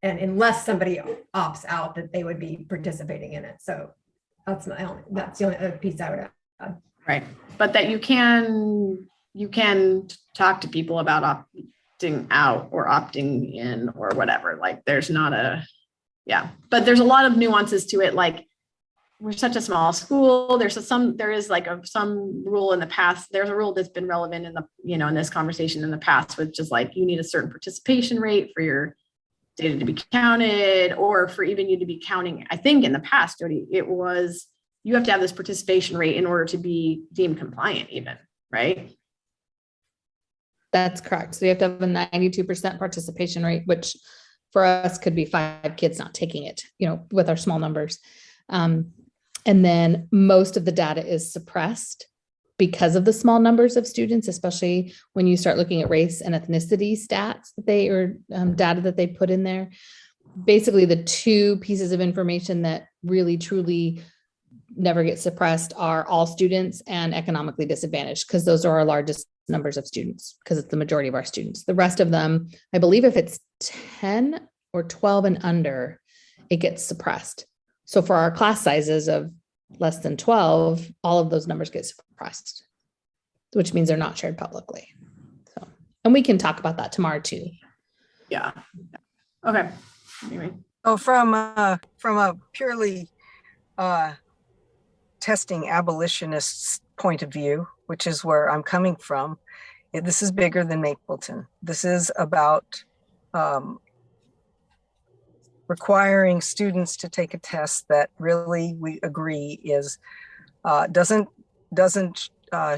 Speaker 1: unless somebody opts out, that they would be participating in it. So that's the only other piece I would add.
Speaker 3: Right, but that you can talk to people about opting out or opting in or whatever. Like there's not but there's a lot of nuances to it. Like we're such a small school. There is like some rule in the past. There's a rule that's been relevant in the, in this conversation in the past, which is like, you need a certain participation rate for your data to be counted, or for even you to be counting. I think in the past, Jody, it was, you have to have this participation rate in order to be deemed compliant even, right?
Speaker 2: That's correct. So you have to have a 92% participation rate, which for us could be 5 kids not taking it, with our small numbers. And then most of the data is suppressed because of the small numbers of students, especially when you start looking at race and ethnicity stats data that they put in there. Basically, the 2 pieces of information that really truly never get suppressed are all students and economically disadvantaged, because those are our largest numbers of students, because it's the majority of our students. The rest of them, I believe if it's 10 or 12 and under, it gets suppressed. So for our class sizes of less than 12, all of those numbers get suppressed, which means they're not shared publicly. So, and we can talk about that tomorrow too.
Speaker 3: Yeah. Okay. Anyway.
Speaker 4: Oh, from a purely testing abolitionist's point of view, which is where I'm coming from, this is bigger than Mapleton. This is about requiring students to take a test that really we agree is doesn't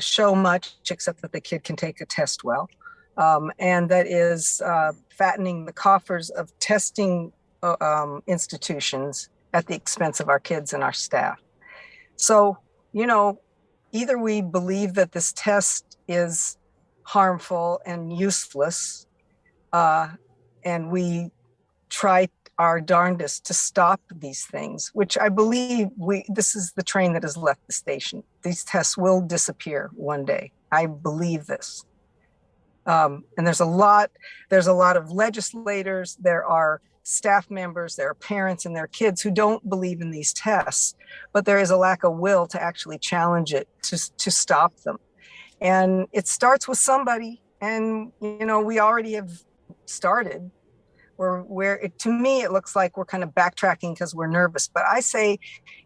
Speaker 4: show much except that the kid can take a test well, and that is fattening the coffers of testing institutions at the expense of our kids and our staff. So, either we believe that this test is harmful and useless, and we try our darndest to stop these things, which I believe this is the train that has left the station. These tests will disappear one day. I believe this. And there's a lot of legislators, there are staff members, there are parents and their kids who don't believe in these tests, but there is a lack of will to actually challenge it, to stop them. And it starts with somebody, and we already have started. To me, it looks like we're kind of backtracking because we're nervous, but I say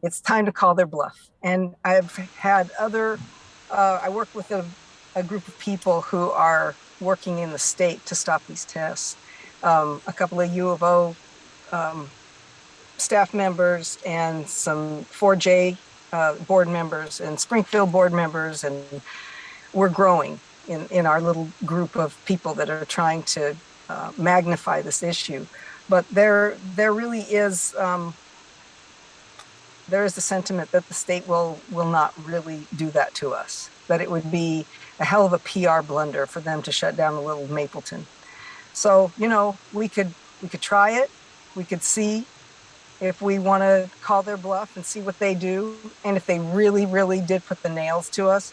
Speaker 4: it's time to call their bluff. And I've had I work with a group of people who are working in the state to stop these tests. A couple of U of O staff members and some 4J board members and Springfield board members, and we're growing in our little group of people that are trying to magnify this issue. But there really is there is the sentiment that the state will not really do that to us, that it would be a hell of a PR blunder for them to shut down a little Mapleton. So, we could try it. We could see if we want to call their bluff and see what they do. And if they really, really did put the nails to us,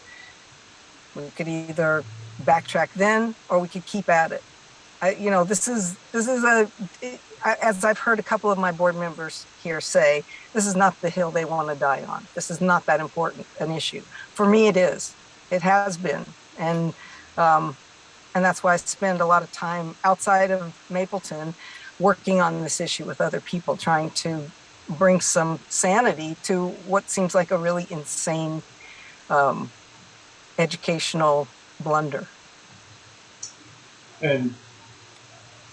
Speaker 4: we could either backtrack then, or we could keep at it. This is as I've heard a couple of my board members here say, this is not the hill they want to die on. This is not that important an issue. For me, it is. It has been. And that's why I spend a lot of time outside of Mapleton working on this issue with other people, trying to bring some sanity to what seems like a really insane educational blunder.
Speaker 7: And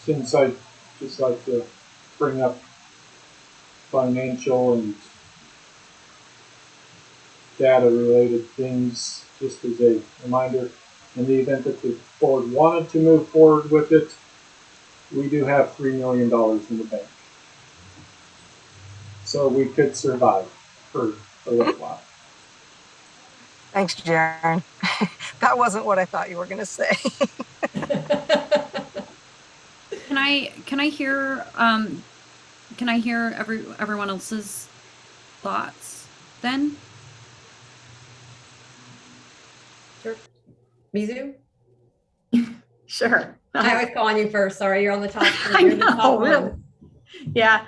Speaker 7: since I just like to bring up financial and data related things, just as a reminder, in the event that the board wanted to move forward with it, we do have $3 million in the bank. So we could survive for a little while.
Speaker 4: Thanks, Jaren. That wasn't what I thought you were going to say.
Speaker 6: Can I hear everyone else's thoughts then?
Speaker 1: Sure. Mizu?
Speaker 3: Sure.
Speaker 1: I was calling you first. Sorry, you're on the top.
Speaker 3: I
Speaker 1: You're the top
Speaker 3: know,
Speaker 1: one.
Speaker 3: really. Yeah.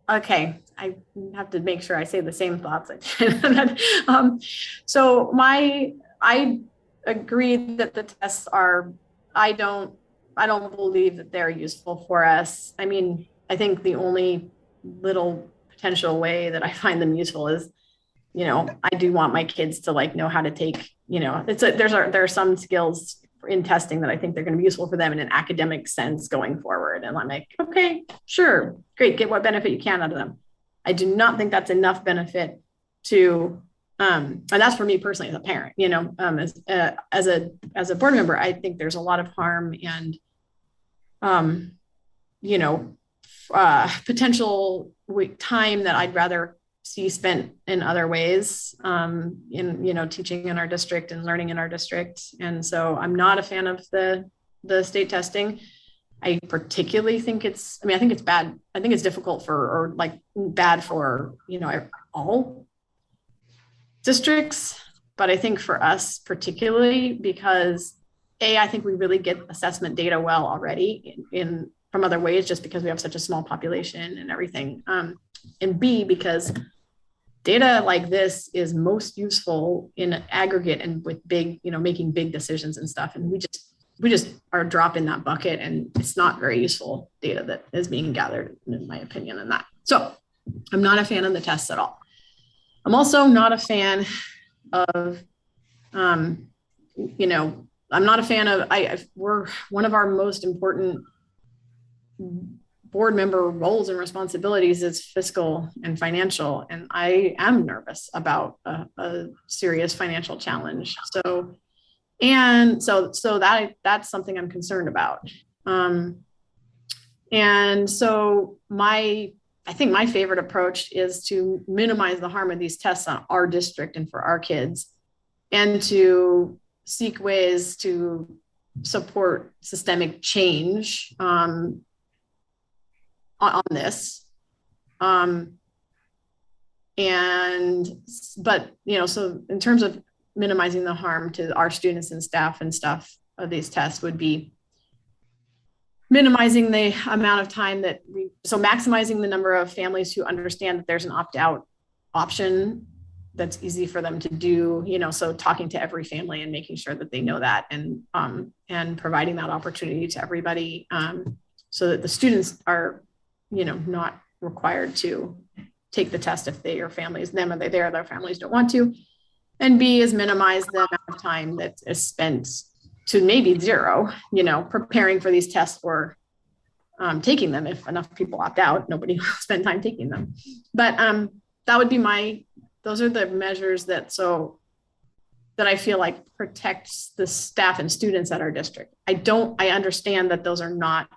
Speaker 3: Okay. I have to make sure I say the same thoughts. So I agree that the tests are, I don't believe that they're useful for us. I mean, I think the only little potential way that I find them useful is, you know, I do want my kids to like know how to take, you know, there are some skills in testing that I think they're going to be useful for them in an academic sense going forward. And I'm like, okay, sure, great, get what benefit you can out of them. I do not think that's enough benefit to, and that's for me personally as a parent, you know, as a board member, I think there's a lot of harm and, you know, potential time that I'd rather see spent in other ways, in, you know, teaching in our district and learning in our district. And so I'm not a fan of the state testing. I particularly think I think it's bad. I think it's difficult or like bad for, you know, all districts, but I think for us particularly because I think we really get assessment data well already in from other ways, just because we have such a small population and everything. And B, because data like this is most useful in aggregate and with big, you know, making big decisions and stuff. And we just are dropping that bucket, and it's not very useful data that is being gathered, in my opinion, in that. So I'm not a fan of the tests at all. I'm also not a fan of, you know, I'm not a fan of, we're one of our most important board member roles and responsibilities is fiscal and financial. And I am nervous about a serious financial challenge. So that's something I'm concerned about. And so I think my favorite approach is to minimize the harm of these tests on our district and for our kids, and to seek ways to support systemic change on this. But, you know, so in terms of minimizing the harm to our students and staff and stuff of these tests would be minimizing the amount of time so maximizing the number of families who understand that there's an opt-out option that's easy for them to do, you know, so talking to every family and making sure that they know that, and providing that opportunity to everybody, so that the students are, you know, not required to take the test if their families don't want to. And B is minimize the amount of time that is spent to maybe zero, you know, preparing for these tests or taking them. If enough people opt out, nobody will spend time taking them. But that would be those are the measures that I feel like protects the staff and students at our district. I understand that those are not,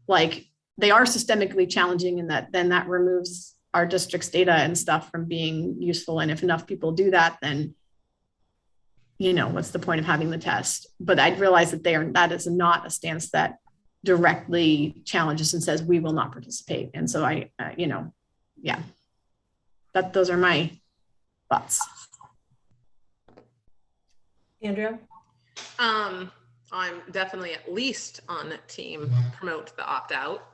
Speaker 3: like, they are systemically challenging, and that removes our district's data and stuff from being useful. And if enough people do that, then, you know, what's the point of having the test? But I realize that is not a stance that directly challenges and says we will not participate. And so you know, yeah, those are my thoughts.
Speaker 1: Andrea?
Speaker 5: I'm definitely at least on team promote the opt-out,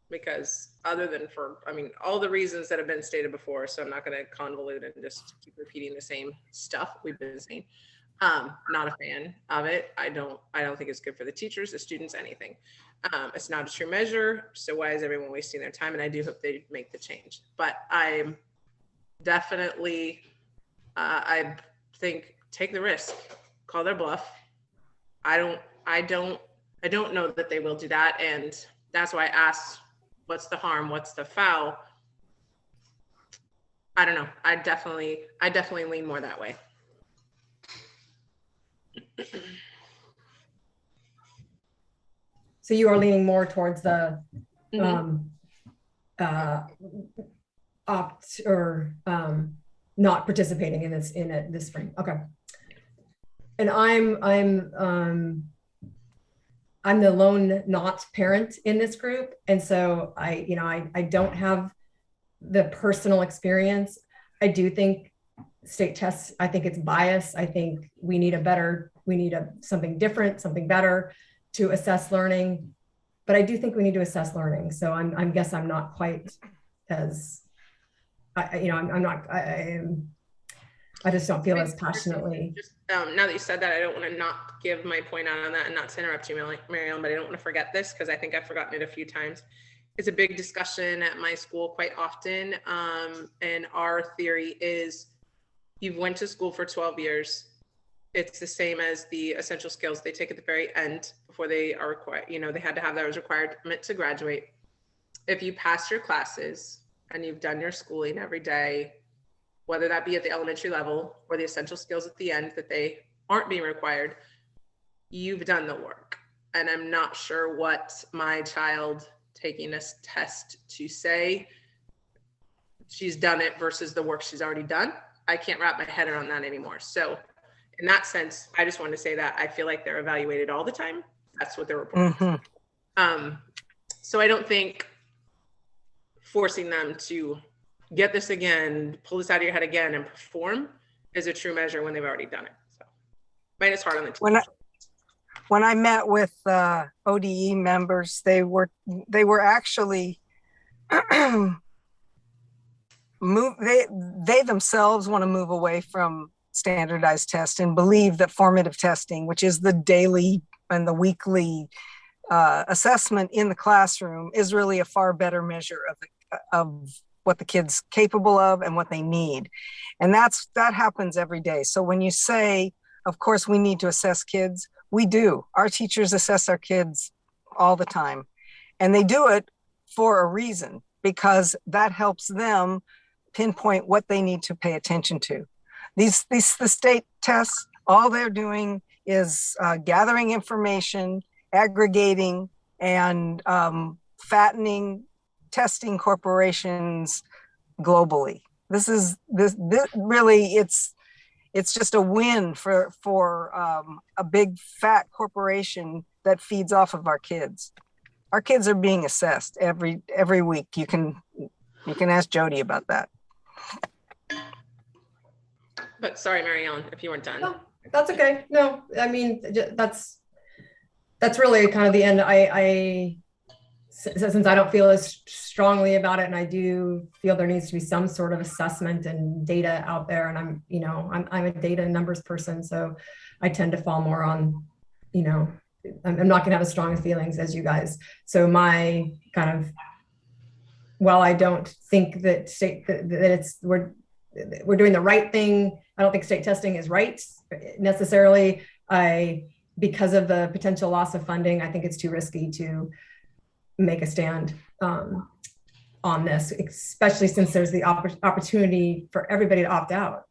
Speaker 5: because other than all the reasons that have been stated before, so I'm not going to convolute and just keep repeating the same stuff we've been saying. Not a fan of it. I don't think it's good for the teachers, the students, anything. It's not a true measure. So why is everyone wasting their time? And I do hope they make the change, but I'm definitely, I think, take the risk, call their bluff. I don't know that they will do that. And that's why I asked, what's the harm? What's the foul? I don't know. I definitely lean more that way.
Speaker 1: So you are leaning more towards the opt or not participating in this spring. Okay. And I'm the lone not parent in this group. And so I don't have the personal experience. I do think state tests, I think it's biased. I think we need something different, something better to assess learning. But I do think we need to assess learning. So I guess I'm not quite as, I just don't feel as passionately.
Speaker 5: Just, now that you said that, I don't want to not give my point out on that and not to interrupt you, Mary Ellen, but I don't want to forget this because I think I've forgotten it a few times. is a big discussion at my school quite often. And our theory is you've went to school for 12 years. It's the same as the essential skills they take at the very end before they are required, they had to have that as requirement to graduate. If you pass your classes and you've done your schooling every day, whether that be at the elementary level or the essential skills at the end that they aren't being required, you've done the work. And I'm not sure what my child taking this test to say she's done it versus the work she's already done. I can't wrap my head around that anymore. So in that sense, I just wanted to say that I feel like they're evaluated all the time. That's what they're reporting. So I don't think forcing them to get this again, pull this out of your head again and perform is a true measure when they've already done it. So mine is hard on the team.
Speaker 4: When I met with ODE members, they were actually they themselves want to move away from standardized tests and believe that formative testing, which is the daily and the weekly assessment in the classroom, is really a far better measure of what the kid's capable of and what they need. And that happens every day. So when you say, of course, we need to assess kids, we do. Our teachers assess our kids all the time. And they do it for a reason, because that helps them pinpoint what they need to pay attention to. The state tests, all they're doing is gathering information, aggregating, and fattening testing corporations globally. This really, it's just a win for a big fat corporation that feeds off of our kids. Our kids are being assessed every week. You can ask Jody about that.
Speaker 5: But sorry, Mary Ellen, if you weren't done.
Speaker 1: No, that's okay. No, I mean, that's really kind of the end. Since I don't feel as strongly about it, and I do feel there needs to be some sort of assessment and data out there, and I'm a data and numbers person, so I tend to fall more on, I'm not gonna have as strong feelings as you guys. So my kind of, while I don't think that we're doing the right thing, I don't think state testing is right necessarily. Because of the potential loss of funding, I think it's too risky to make a stand on this, especially since there's the opportunity for everybody to opt out.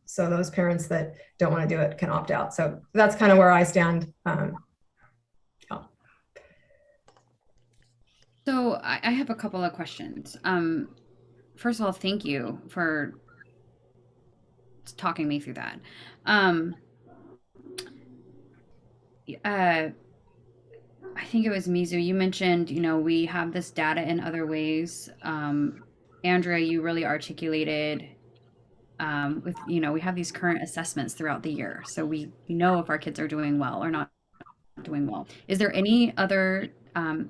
Speaker 1: So those parents that don't want to do it can opt out. So that's kind of where I stand.
Speaker 6: So I have a couple of questions. First of all, thank you for talking me through that. I think it was Mizu, you mentioned, we have this data in other ways. Andrea, you really articulated we have these current assessments throughout the year. So we know if our kids are doing well or not doing well. Is there any other,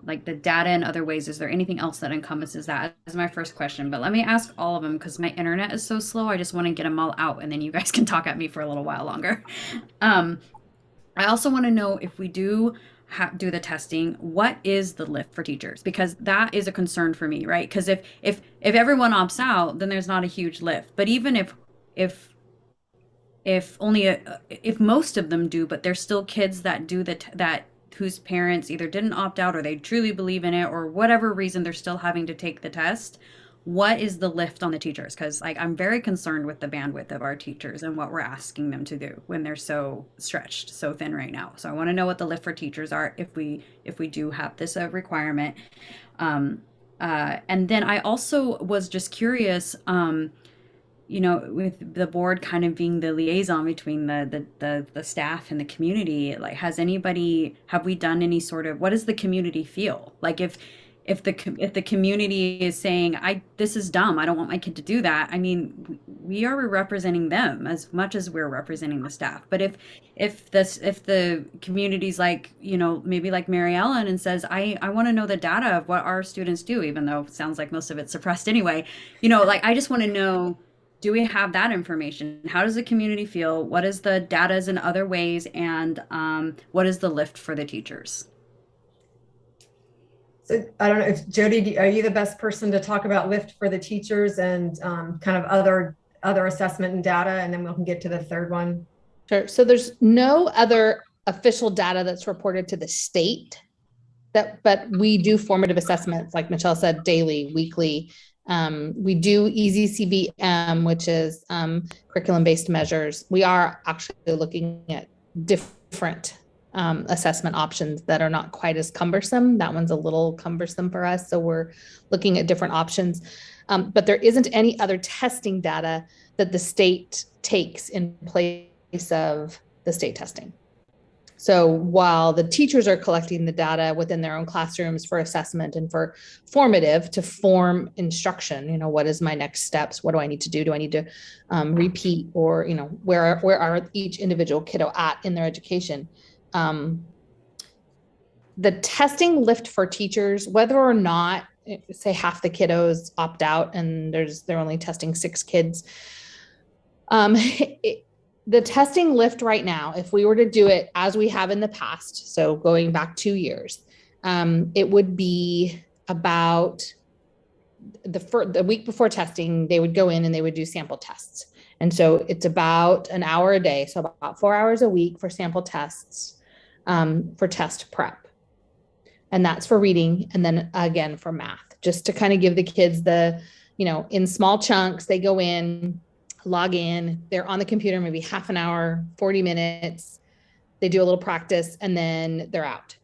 Speaker 6: like the data in other ways, is there anything else that encompasses that? Is my first question, but let me ask all of them because my internet is so slow. I just want to get them all out and then you guys can talk at me for a little while longer. I also want to know, if we do do the testing, what is the lift for teachers? Because that is a concern for me, right? Because if everyone opts out, then there's not a huge lift. But even if most of them do, but there's still kids that do that whose parents either didn't opt out or they truly believe in it or whatever reason they're still having to take the test, what is the lift on the teachers? Because I'm very concerned with the bandwidth of our teachers and what we're asking them to do when they're so stretched, so thin right now. So I want to know what the lift for teachers are if we do have this requirement. And then I also was just curious, with the board kind of being the liaison between the staff and the community, have we done any sort of, what does the community feel? Like if the community is saying, this is dumb, I don't want my kid to do that. I mean, we are representing them as much as we're representing the staff. But if the community's like, maybe like Mary Ellen and says, I want to know the data of what our students do, even though it sounds like most of it's suppressed anyway, I just want to know, do we have that information? How does the community feel? What is the data in other ways? And what is the lift for the teachers?
Speaker 1: So I don't know if Jody, are you the best person to talk about lift for the teachers and kind of other assessment and data, and then we can get to the third one?
Speaker 2: Sure. So there's no other official data that's reported to the state but we do formative assessments, like Michelle said, daily, weekly. We do EasyCVM, which is curriculum-based measures. We are actually looking at different assessment options that are not quite as cumbersome. That one's a little cumbersome for us. So we're looking at different options. But there isn't any other testing data that the state takes in place of the state testing. So while the teachers are collecting the data within their own classrooms for assessment and for formative to form instruction, you know, what is my next steps? What do I need to do? Do I need to repeat, or, you know, where are each individual kiddo at in their education? The testing lift for teachers, whether or not, say, half the kiddos opt out and they're only testing 6 kids, the testing lift right now, if we were to do it as we have in the past, so going back 2 years, it would be about the week before testing, they would go in and they would do sample tests. And so it's about an hour a day, so about 4 hours a week for sample tests, for test prep. And that's for reading, and then again for math, just to kind of give the kids the, you know, in small chunks, they go in, log in, they're on the computer, maybe half an hour, 40 minutes, they do a little practice, and then they're out.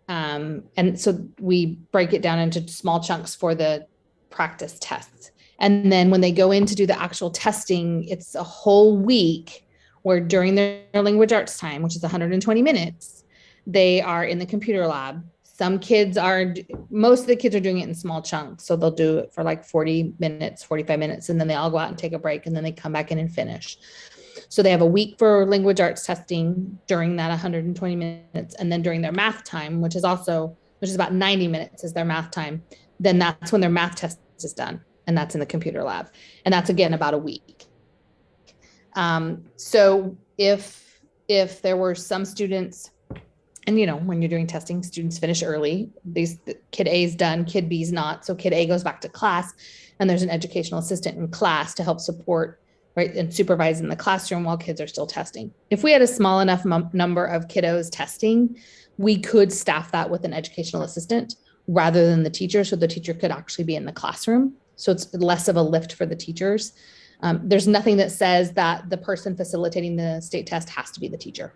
Speaker 2: And so we break it down into small chunks for the practice tests. And then when they go in to do the actual testing, it's a whole week where during their language arts time, which is 120 minutes, they are in the computer lab. Some kids are, most of the kids are doing it in small chunks. So they'll do it for like 40 minutes, 45 minutes, and then they all go out and take a break, and then they come back in and finish. So they have a week for language arts testing during that 120 minutes. And then during their math time, which is about 90 minutes is their math time, then that's when their math test is done. And that's in the computer lab. And that's again about a week. So if there were some students, and, you know, when you're doing testing, students finish early. Kid A is done, kid B is not. So kid A goes back to class, and there's an educational assistant in class to help support, right, and supervise in the classroom while kids are still testing. If we had a small enough number of kiddos testing, we could staff that with an educational assistant rather than the teacher. So the teacher could actually be in the classroom. So it's less of a lift for the teachers. There's nothing that says that the person facilitating the state test has to be the teacher.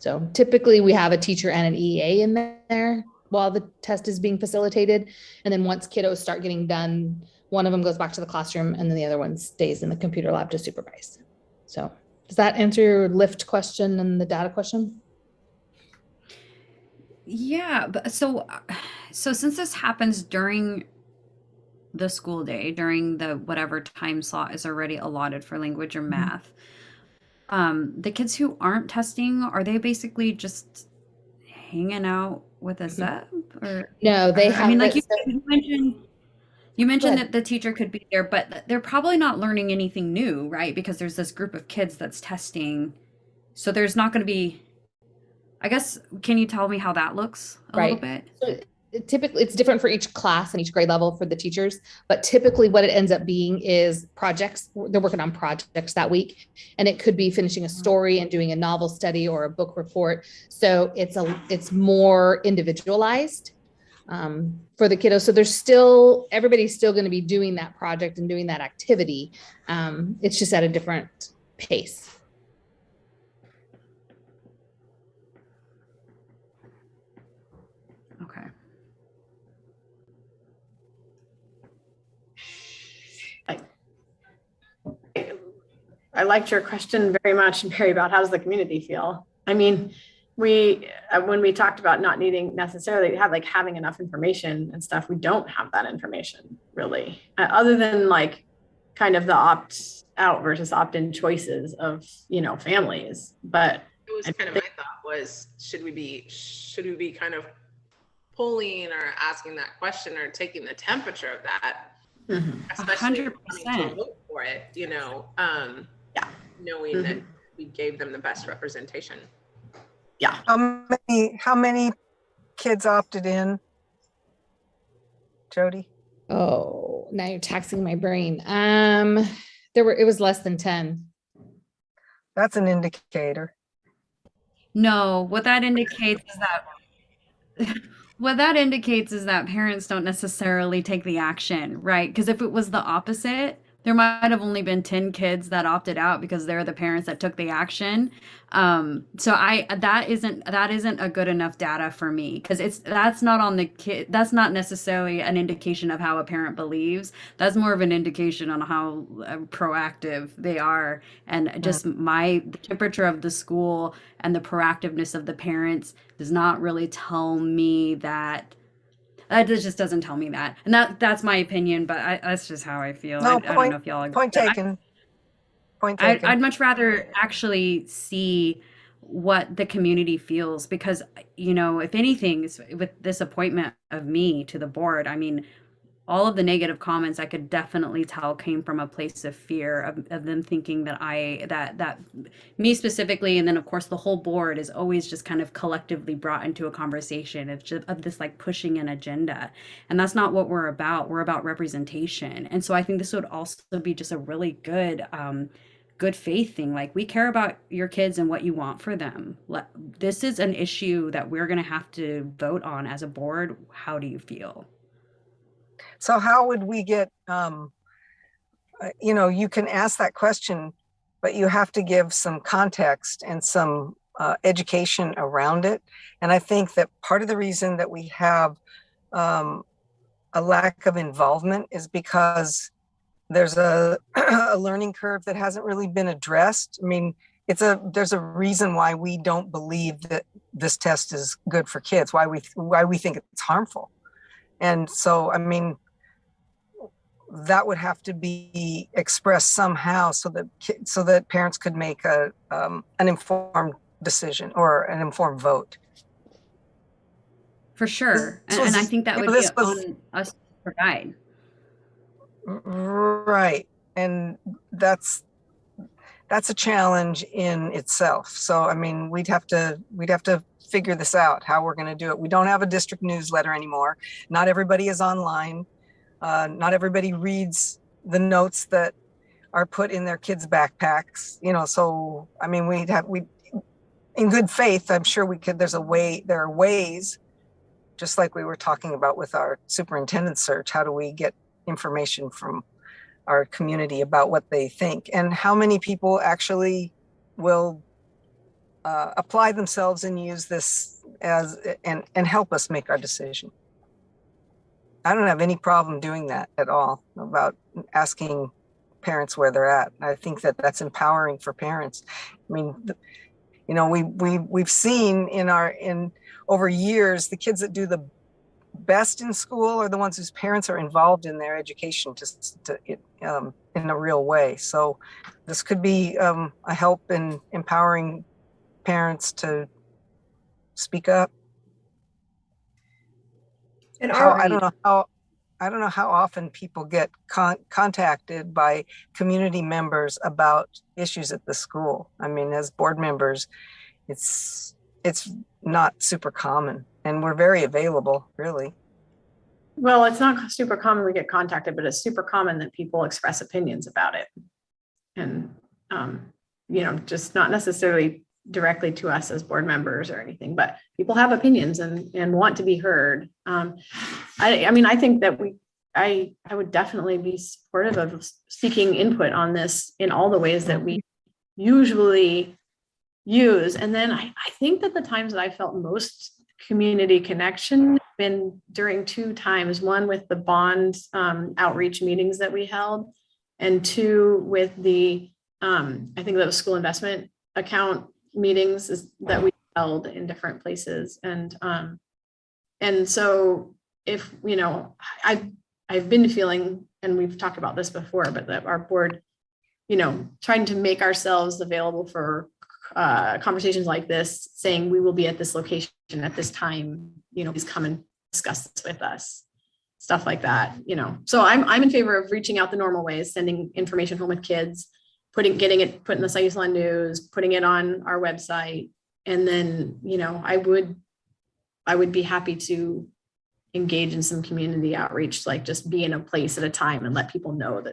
Speaker 2: So typically we have a teacher and an EA in there while the test is being facilitated. And then once kiddos start getting done, one of them goes back to the classroom, and then the other one stays in the computer lab to supervise. So does that answer your lift question and the data question?
Speaker 6: Yeah, but so since this happens during the school day, during the whatever time slot is already allotted for language or math, the kids who aren't testing, are they basically just hanging out with a Zeb? Or
Speaker 2: No, they have.
Speaker 6: I mean, like
Speaker 2: it,
Speaker 6: you mentioned
Speaker 2: Go
Speaker 6: that the teacher could be there, but they're probably not learning anything new, right? Because there's this group of kids that's testing. So there's not going to be, I guess, can you tell me how that looks a little bit?
Speaker 2: So typically it's different for each class and each grade level for the teachers, but typically what it ends up being is projects. They're working on projects that week, and it could be finishing a story and doing a novel study or a book report. So it's more individualized for the kiddos. So everybody's still going to be doing that project and doing that activity. It's just at a different pace.
Speaker 6: Okay.
Speaker 3: I liked your question very much, Mary, about how does the community feel? I mean, when we talked about not needing necessarily having enough information and stuff, we don't have that information really, other than like kind of the opt out versus opt in choices of, you know, families. But
Speaker 5: it was kind of my thought was, should we be kind of polling or asking that question or taking the temperature of that, especially
Speaker 6: 100%
Speaker 5: to vote for it, you know, knowing that we gave them the best representation.
Speaker 3: Yeah.
Speaker 4: How many kids opted in? Jody?
Speaker 2: Oh, now you're taxing my brain. It was less than 10.
Speaker 4: That's an indicator.
Speaker 6: No, what that indicates is that what that indicates is that parents don't necessarily take the action, right? Because if it was the opposite, there might have only been 10 kids that opted out because they're the parents that took the action. So that isn't a good enough data for me, because that's not on the kid. That's not necessarily an indication of how a parent believes. That's more of an indication on how proactive they are, and just the temperature of the school and the proactiveness of the parents does not really tell me that. That just doesn't tell me that, and that's my opinion. But that's just how I feel.
Speaker 4: No,
Speaker 6: I don't know if y'all agree.
Speaker 4: point taken. Point taken.
Speaker 6: I'd much rather actually see what the community feels, because, if anything, with this appointment of me to the board, I mean, all of the negative comments I could definitely tell came from a place of fear of them thinking that that me specifically, and then of course the whole board is always just kind of collectively brought into a conversation of this like pushing an agenda, and that's not what we're about. We're about representation. And so I think this would also be just a really good faith thing. Like, we care about your kids and what you want for them. This is an issue that we're going to have to vote on as a board. How do you feel?
Speaker 4: So how would we get, you can ask that question, but you have to give some context and some education around it. And I think that part of the reason that we have a lack of involvement is because there's a learning curve that hasn't really been addressed. I mean, there's a reason why we don't believe that this test is good for kids, why we think it's harmful. And so, I mean, that would have to be expressed somehow so that parents could make an informed decision or an informed vote.
Speaker 6: For sure. And I think that would be on us to provide.
Speaker 4: Right. And that's a challenge in itself. So, I mean, we'd have to figure this out, how we're going to do it. We don't have a district newsletter anymore. Not everybody is online. Not everybody reads the notes that are put in their kids' backpacks, so, I mean, we in good faith, I'm sure there are ways, just like we were talking about with our superintendent search. How do we get information from our community about what they think, and how many people actually will apply themselves and use this and help us make our decision. I don't have any problem doing that at all, about asking parents where they're at. I think that that's empowering for parents. I mean, we've seen in over years, the kids that do the best in school are the ones whose parents are involved in their education in a real way. So this could be a help in empowering parents to speak up.
Speaker 1: And
Speaker 4: I don't know how often people get contacted by community members about issues at the school. I mean, as board members, it's not super common, and we're very available, really.
Speaker 3: Well, it's not super common we get contacted, but it's super common that people express opinions about it. And, just not necessarily directly to us as board members or anything, but people have opinions and want to be heard. I think that I would definitely be supportive of seeking input on this in all the ways that we usually use. And then I think that the times that I felt most community connection have been during two times: one with the bond outreach meetings that we held, and two with the I think that was school investment account meetings that we held in different places. And so if, I've been feeling, and we've talked about this before, but that our board, trying to make ourselves available for conversations like this, saying we will be at this location at this time, please come and discuss this with us, stuff like that, So I'm in favor of reaching out the normal ways, sending information home with kids, getting it put in the Siuslaw News, putting it on our website. And then, I would be happy to engage in some community outreach, like just be in a place at a time and let people know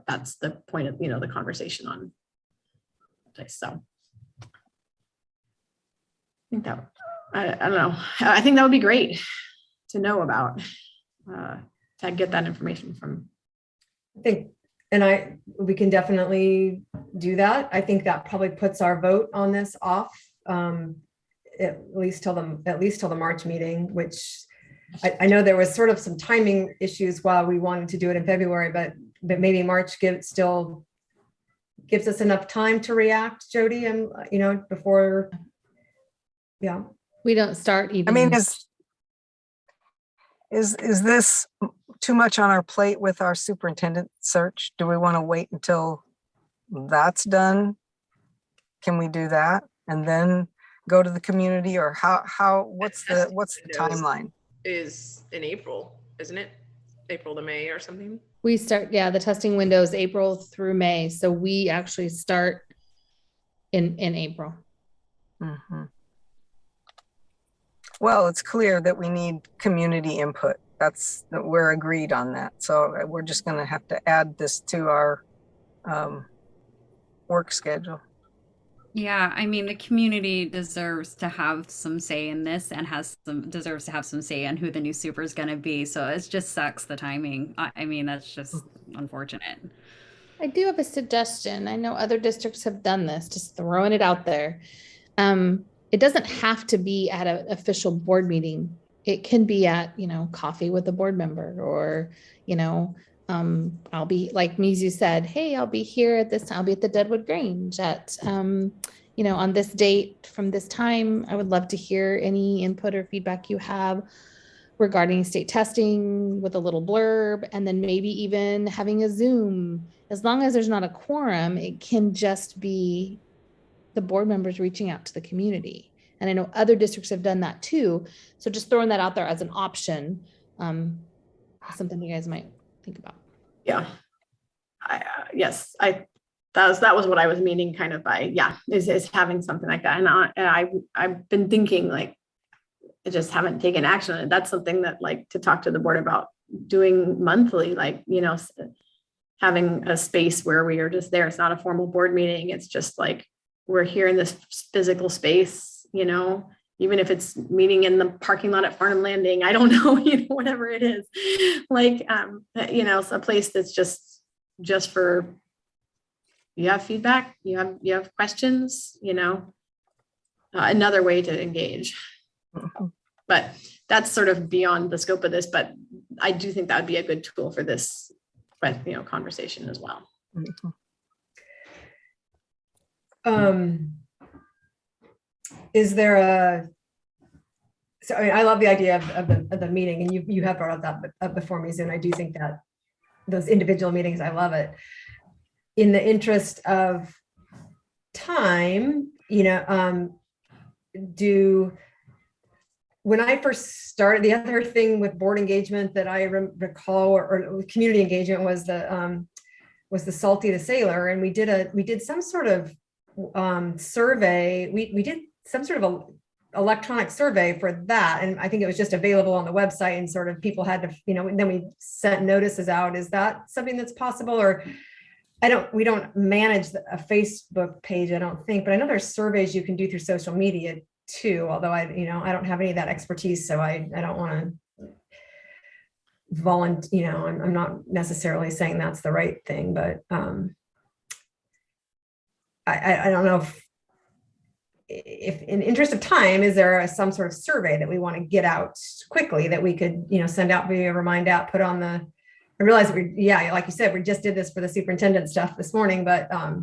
Speaker 3: that's the point of, the conversation on place. So I think that, I don't know. I think that would be great to know about, to get that information from.
Speaker 1: I think, and we can definitely do that. I think that probably puts our vote on this off, at least till the March meeting, which I know there was sort of some timing issues while we wanted to do it in February, but maybe March still gives us enough time to react, Jody, and before, yeah.
Speaker 2: We don't start even.
Speaker 4: I mean, is this too much on our plate with our superintendent search? Do we want to wait until that's done? Can we do that and then go to the community, or what's the timeline?
Speaker 5: Is in April, isn't it? April to May or something?
Speaker 2: We start, the testing window is April through May. So we actually start in April.
Speaker 4: Mhm. Well, it's clear that we need community input. We're agreed on that. So we're just going to have to add this to our work schedule.
Speaker 6: Yeah, I mean, the community deserves to have some say in this and deserves to have some say in who the new super is going to be. So it just sucks the timing. I mean, that's just unfortunate.
Speaker 2: I do have a suggestion. I know other districts have done this, just throwing it out there. It doesn't have to be at an official board meeting. It can be at, coffee with a board member, or, I'll be, like Mizu said, hey, I'll be here at this time. I'll be at the Deadwood Grange at, on this date from this time. I would love to hear any input or feedback you have regarding state testing, with a little blurb, and then maybe even having a Zoom. As long as there's not a quorum, it can just be the board members reaching out to the community. And I know other districts have done that too. So just throwing that out there as an option, something you guys might think about.
Speaker 3: Yeah. Yes, that was what I was meaning kind of by, is having something like that. And I've been thinking, like, I just haven't taken action on it. That's something that, like, to talk to the board about doing monthly, like, having a space where we are just there. It's not a formal board meeting. It's just like, we're here in this physical space, even if it's meeting in the parking lot at Farnham Landing, I don't know, whatever it is, like, it's a place that's just for, you have feedback, you have questions, another way to engage. But that's sort of beyond the scope of this, but I do think that would be a good tool for this, conversation as well.
Speaker 1: Is there I love the idea of the meeting, and you have brought up that before me, and I do think that those individual meetings, I love it. In the interest of time, when I first started, the other thing with board engagement that I recall, or community engagement, was the Salty the Sailor, and we did some sort of survey. We did some sort of electronic survey for that, and I think it was just available on the website, and sort of people had to, then we sent notices out. Is that something that's possible? Or we don't manage a Facebook page, I don't think, but I know there's surveys you can do through social media too, although I don't have any of that expertise, so I don't want to volunteer, I'm not necessarily saying that's the right thing, but I don't know if in interest of time, is there some sort of survey that we want to get out quickly that we could, send out via Remind app, put on the, I realize like you said, we just did this for the superintendent stuff this morning, but I don't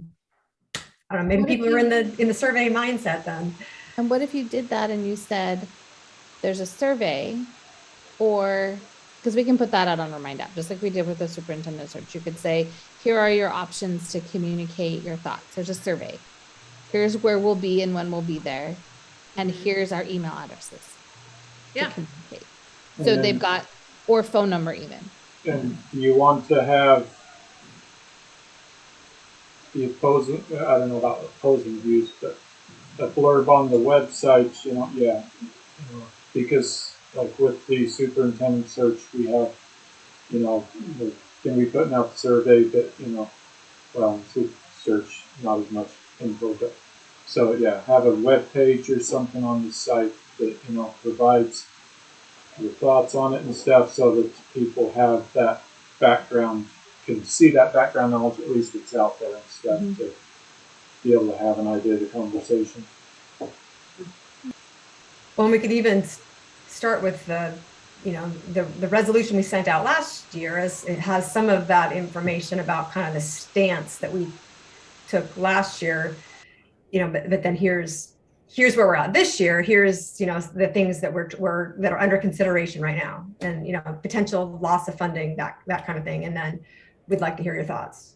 Speaker 1: know, maybe people are in the survey mindset then.
Speaker 2: And what if you did that and you said, there's a survey, or, because we can put that out on Remind app, just like we did with the superintendent search. You could say, here are your options to communicate your thoughts. There's a survey. Here's where we'll be and when we'll be there. And here's our email addresses.
Speaker 5: Yeah.
Speaker 2: So they've got, or phone number even.
Speaker 7: And you want to have the opposing, I don't know about opposing views, but a blurb on the website, because like with the superintendent search, we have, we're gonna be putting out the survey, but, well, search, not as much info, but, so yeah, have a web page or something on the site that, provides your thoughts on it and stuff, so that people have that background, can see that background knowledge, at least it's out there and stuff, to be able to have an idea of the conversation.
Speaker 1: Well, we could even start with the resolution we sent out last year, as it has some of that information about kind of the stance that we took last year, but then here's where we're at this year. Here's, the things that that are under consideration right now, and, potential loss of funding, that kind of thing. And then we'd like to hear your thoughts.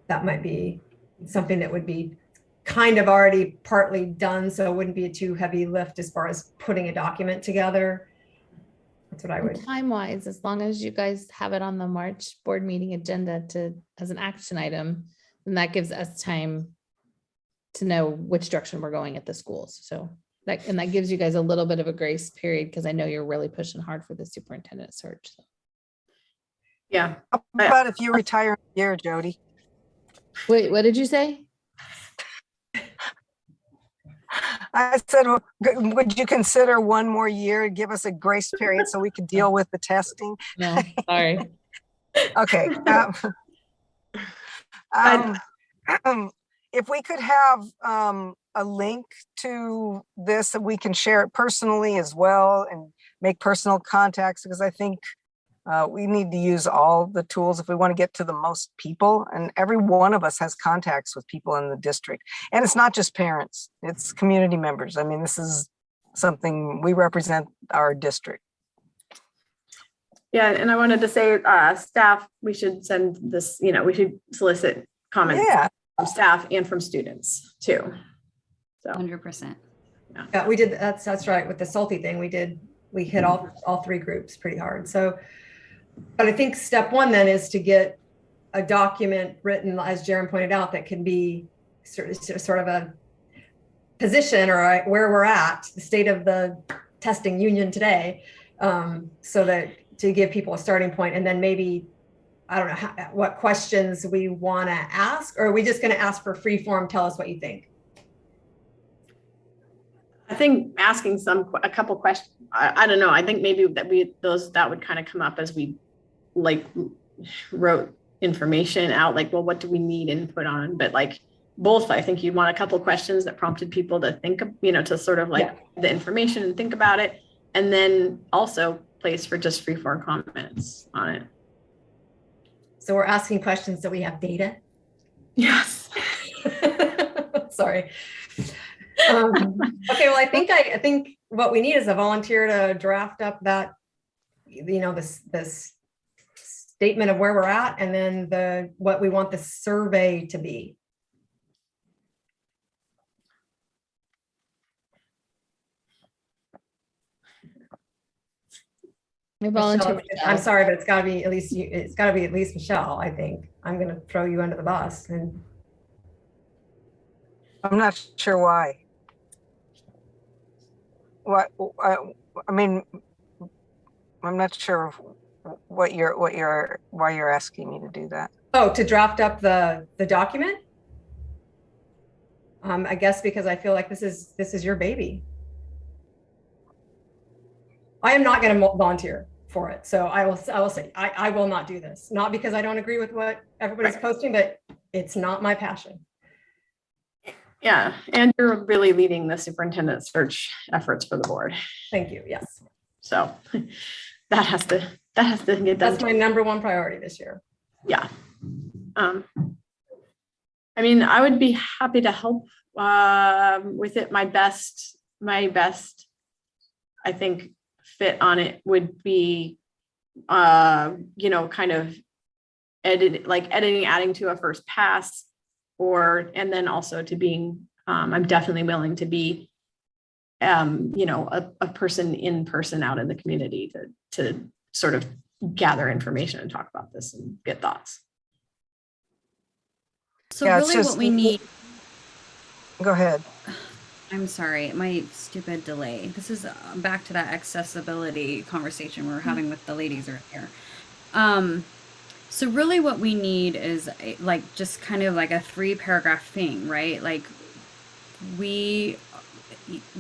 Speaker 1: That might be something that would be kind of already partly done, so it wouldn't be a too heavy lift as far as putting a document together. That's what I would.
Speaker 2: Time-wise, as long as you guys have it on the March board meeting agenda as an action item, then that gives us time to know which direction we're going at the schools. So that gives you guys a little bit of a grace period, because I know you're really pushing hard for the superintendent search. So.
Speaker 3: Yeah.
Speaker 4: How about if you retire in a year, Jody?
Speaker 2: Wait, what did you say?
Speaker 4: I said, would you consider one more year to give us a grace period so we could deal with the testing?
Speaker 2: No, sorry.
Speaker 4: Okay. If we could have a link to this, that we can share it personally as well and make personal contacts, because I think we need to use all the tools if we want to get to the most people. And every one of us has contacts with people in the district. And it's not just parents, it's community members. I mean, this is something, we represent our district.
Speaker 3: Yeah, and I wanted to say, staff, we should send this, we should solicit comments from staff and from students too. So
Speaker 6: 100%.
Speaker 1: Yeah, we did. That's right. With the salty thing, we hit all three groups pretty hard. So, but I think step one then is to get a document written, as Jaron pointed out, that can be sort of a position or where we're at, the state of the testing union today, so that to give people a starting point, and then maybe, I don't know what questions we want to ask, or are we just going to ask for free form? Tell us what you think.
Speaker 3: I think asking a couple questions, I don't know. I think maybe that would kind of come up as we wrote information out, well, what do we need input on? But both, I think you'd want a couple questions that prompted people to think of, to sort of the information and think about it. And then also place for just free form comments on it.
Speaker 1: So we're asking questions so we have data.
Speaker 3: Yes.
Speaker 1: Sorry. Okay, well, I think what we need is a volunteer to draft up that, this statement of where we're at, and then what we want the survey to be. Michelle, I'm sorry, but it's got to be at least it's got to be at least Michelle. I think I'm going to throw you under the bus, and
Speaker 4: I'm not sure why. I mean, I'm not sure why you're asking me to do that.
Speaker 1: Oh, to draft up the document. I guess because I feel like this is your baby. I am not going to volunteer for it, so I will say I will not do this. Not because I don't agree with what everybody's posting, but it's not my passion.
Speaker 3: Yeah, and you're really leading the superintendent search efforts for the board.
Speaker 1: Thank you. Yes.
Speaker 3: So that has to get done.
Speaker 1: That's my number one priority this year.
Speaker 3: Yeah. I mean, I would be happy to help with it. My best, I think, fit on it would be, kind of editing, adding to a first pass, and then also to being, I'm definitely willing to be, a person in person out in the community to sort of gather information and talk about this and get thoughts.
Speaker 6: So really what we need.
Speaker 4: Go ahead.
Speaker 6: I'm sorry, my stupid delay. This is back to that accessibility conversation we were having with the ladies earlier. So really what we need is like just kind of like a 3 paragraph thing, right? Like we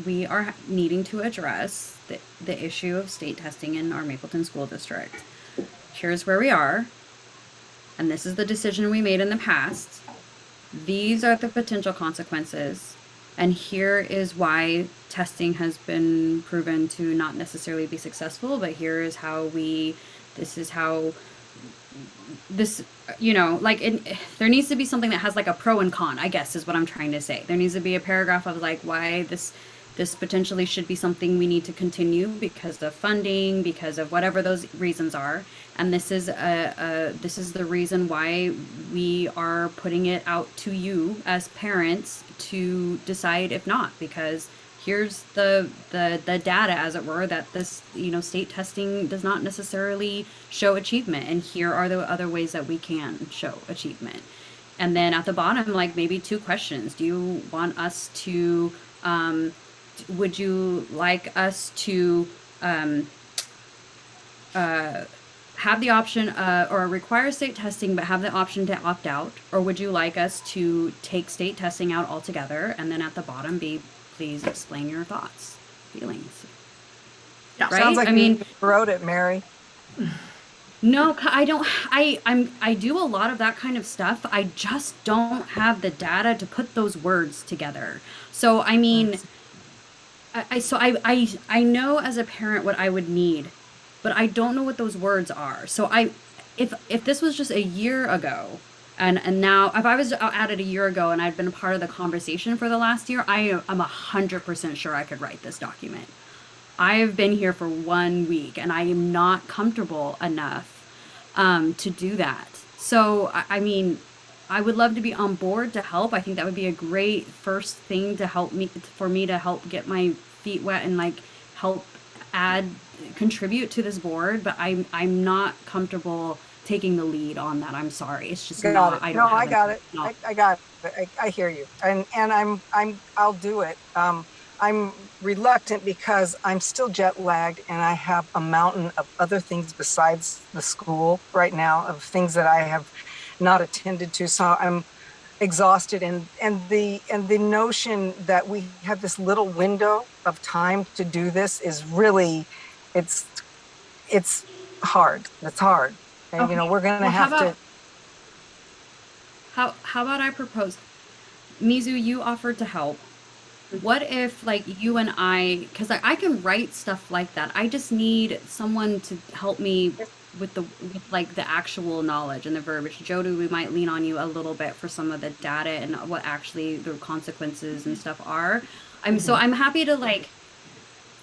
Speaker 6: we are needing to address the issue of state testing in our Mapleton School District. Here's where we are, and this is the decision we made in the past. These are the potential consequences, and here is why testing has been proven to not necessarily be successful, but here is how this is how this, like there needs to be something that has like a pro and con, I guess is what I'm trying to say. There needs to be a paragraph of like why this potentially should be something we need to continue because of funding, because of whatever those reasons are. And this is this is the reason why we are putting it out to you as parents to decide if not, because here's the data, as it were, that this state testing does not necessarily show achievement, and here are the other ways that we can show achievement. And then at the bottom, like maybe 2 questions. Do you want us to would you like us to have the option or require state testing but have the option to opt out, or would you like us to take state testing out altogether? And then at the bottom be, please explain your thoughts, feelings.
Speaker 3: Yeah,
Speaker 6: Right?
Speaker 4: Sounds like
Speaker 6: I mean,
Speaker 4: you wrote it, Mary.
Speaker 6: no, I don't. I do a lot of that kind of stuff. I just don't have the data to put those words together. So I mean, I know as a parent what I would need, but I don't know what those words are. So if this was just a year ago, and now if I was at it a year ago and I'd been a part of the conversation for the last year, I'm 100% sure I could write this document. I've been here for 1 week and I am not comfortable enough to do that. So I mean, I would love to be on board to help. I think that would be a great first thing to help me, for me to help get my feet wet and like help contribute to this board. But I'm not comfortable taking the lead on that. I'm sorry. It's just
Speaker 4: Got
Speaker 6: not.
Speaker 4: it.
Speaker 6: I
Speaker 4: No,
Speaker 6: don't have
Speaker 4: I
Speaker 6: it.
Speaker 4: got it.
Speaker 6: No.
Speaker 4: I got it. I hear you. And I'll do it. I'm reluctant because I'm still jet lagged and I have a mountain of other things besides the school right now, of things that I have not attended to. So I'm exhausted, and the notion that we have this little window of time to do this is really, it's hard. It's hard. And
Speaker 6: Okay.
Speaker 4: we're gonna
Speaker 6: Well,
Speaker 4: have to.
Speaker 6: How about I propose, Mizu, you offered to help. What if like you and because I can write stuff like that. I just need someone to help me with like the actual knowledge and the verbiage. Jody, we might lean on you a little bit for some of the data and what actually the consequences and stuff are. So I'm happy to like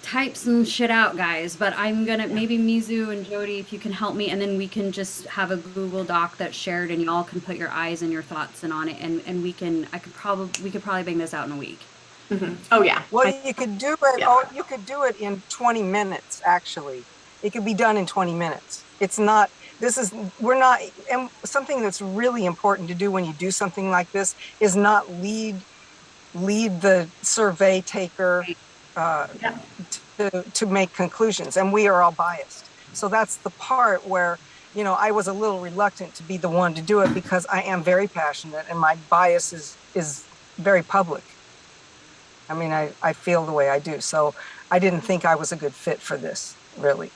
Speaker 6: type some shit out, guys, but I'm gonna maybe Mizu and Jody, if you can help me, and then we can just have a Google Doc that's shared and y'all can put your eyes and your thoughts in on it, and we could probably bang this out in a week.
Speaker 3: Oh yeah.
Speaker 4: Well, you could do it.
Speaker 3: Yeah.
Speaker 4: Oh, you could do it in 20 minutes. Actually, it could be done in 20 minutes. It's not. We're not. And something that's really important to do when you do something like this is not lead the survey taker to make conclusions. And we are all biased. So that's the part where I was a little reluctant to be the one to do it because I am very passionate and my bias is very public. I mean, I feel the way I do. So I didn't think I was a good fit for this, really.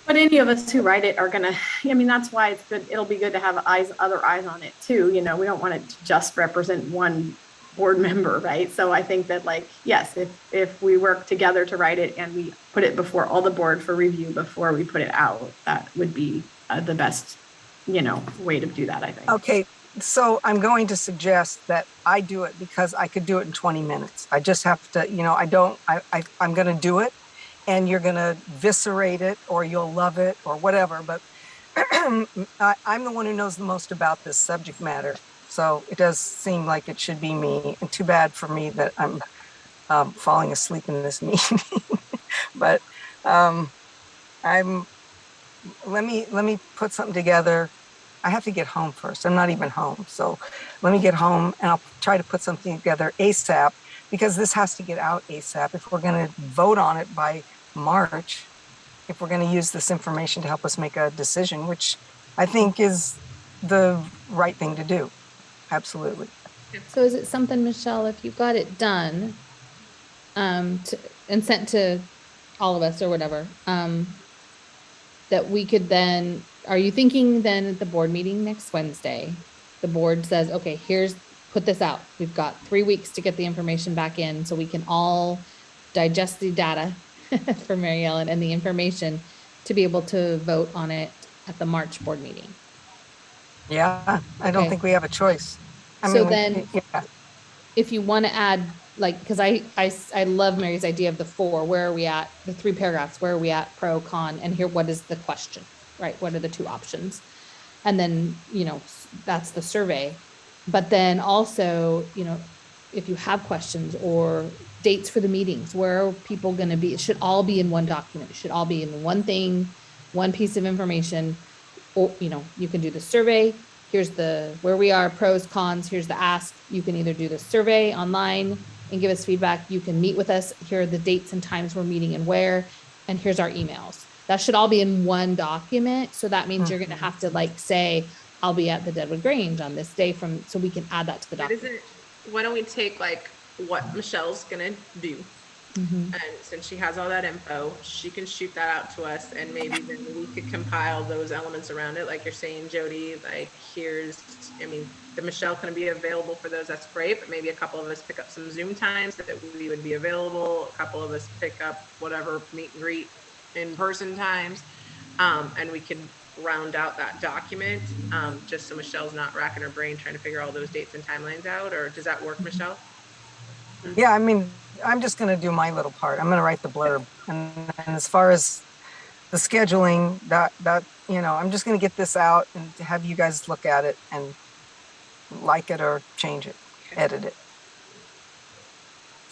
Speaker 3: But any of us who write it are gonna, that's why it's good. It'll be good to have other eyes on it too. We don't want it to just represent one board member, right? So I think that yes, if we work together to write it and we put it before all the board for review before we put it out, that would be the best, way to do that, I think.
Speaker 4: Okay. So I'm going to suggest that I do it because I could do it in 20 minutes. I just have to, I'm going to do it and you're going to viscerate it or you'll love it or whatever. But I'm the one who knows the most about this subject matter. So it does seem like it should be me, and too bad for me that I'm falling asleep in this meeting. But let me put something together. I have to get home first. I'm not even home. So let me get home and I'll try to put something together ASAP because this has to get out ASAP if we're going to vote on it by March, if we're going to use this information to help us make a decision, which I think is the right thing to do. Absolutely.
Speaker 2: So is it something, Michelle, if you got it done, and sent to all of us or whatever, that we could then, are you thinking then at the board meeting next Wednesday, the board says, okay, put this out. We've got 3 weeks to get the information back in so we can all digest the data for Mary Ellen and the information to be able to vote on it at the March board meeting.
Speaker 4: Yeah, I don't
Speaker 2: Okay.
Speaker 4: think we have a choice.
Speaker 2: So then
Speaker 4: yeah.
Speaker 2: if you want to add, like, because I love Mary's idea of the 4, where are we at? The 3 paragraphs, where are we at, pro, con, and here, what is the question, right? What are the 2 options? And then, that's the survey. But then also, if you have questions or dates for the meetings, where are people going to be? It should all be in one document. It should all be in one thing, one piece of information. Or, you can do the survey. Here's where we are, pros, cons, here's the ask. You can either do the survey online and give us feedback. You can meet with us. Here are the dates and times we're meeting and where, and here's our emails. That should all be in one document. So that means you're going to have to say, I'll be at the Deadwood Grange on this day so we can add that to the document.
Speaker 5: Why don't we take what Michelle's gonna do?
Speaker 2: Mm-hmm.
Speaker 5: And since she has all that info, she can shoot that out to us, and maybe then we could compile those elements around it. Like you're saying, Jody, the Michelle can be available for those. That's great. But maybe a couple of us pick up some Zoom times that we would be available. A couple of us pick up whatever meet and greet in person times. And we can round out that document, just so Michelle's not racking her brain trying to figure all those dates and timelines out. Or does that work, Michelle?
Speaker 4: Yeah, I'm just going to do my little part. I'm going to write the blurb. And as far as the scheduling, that I'm just going to get this out and have you guys look at it and like it or change it, edit it.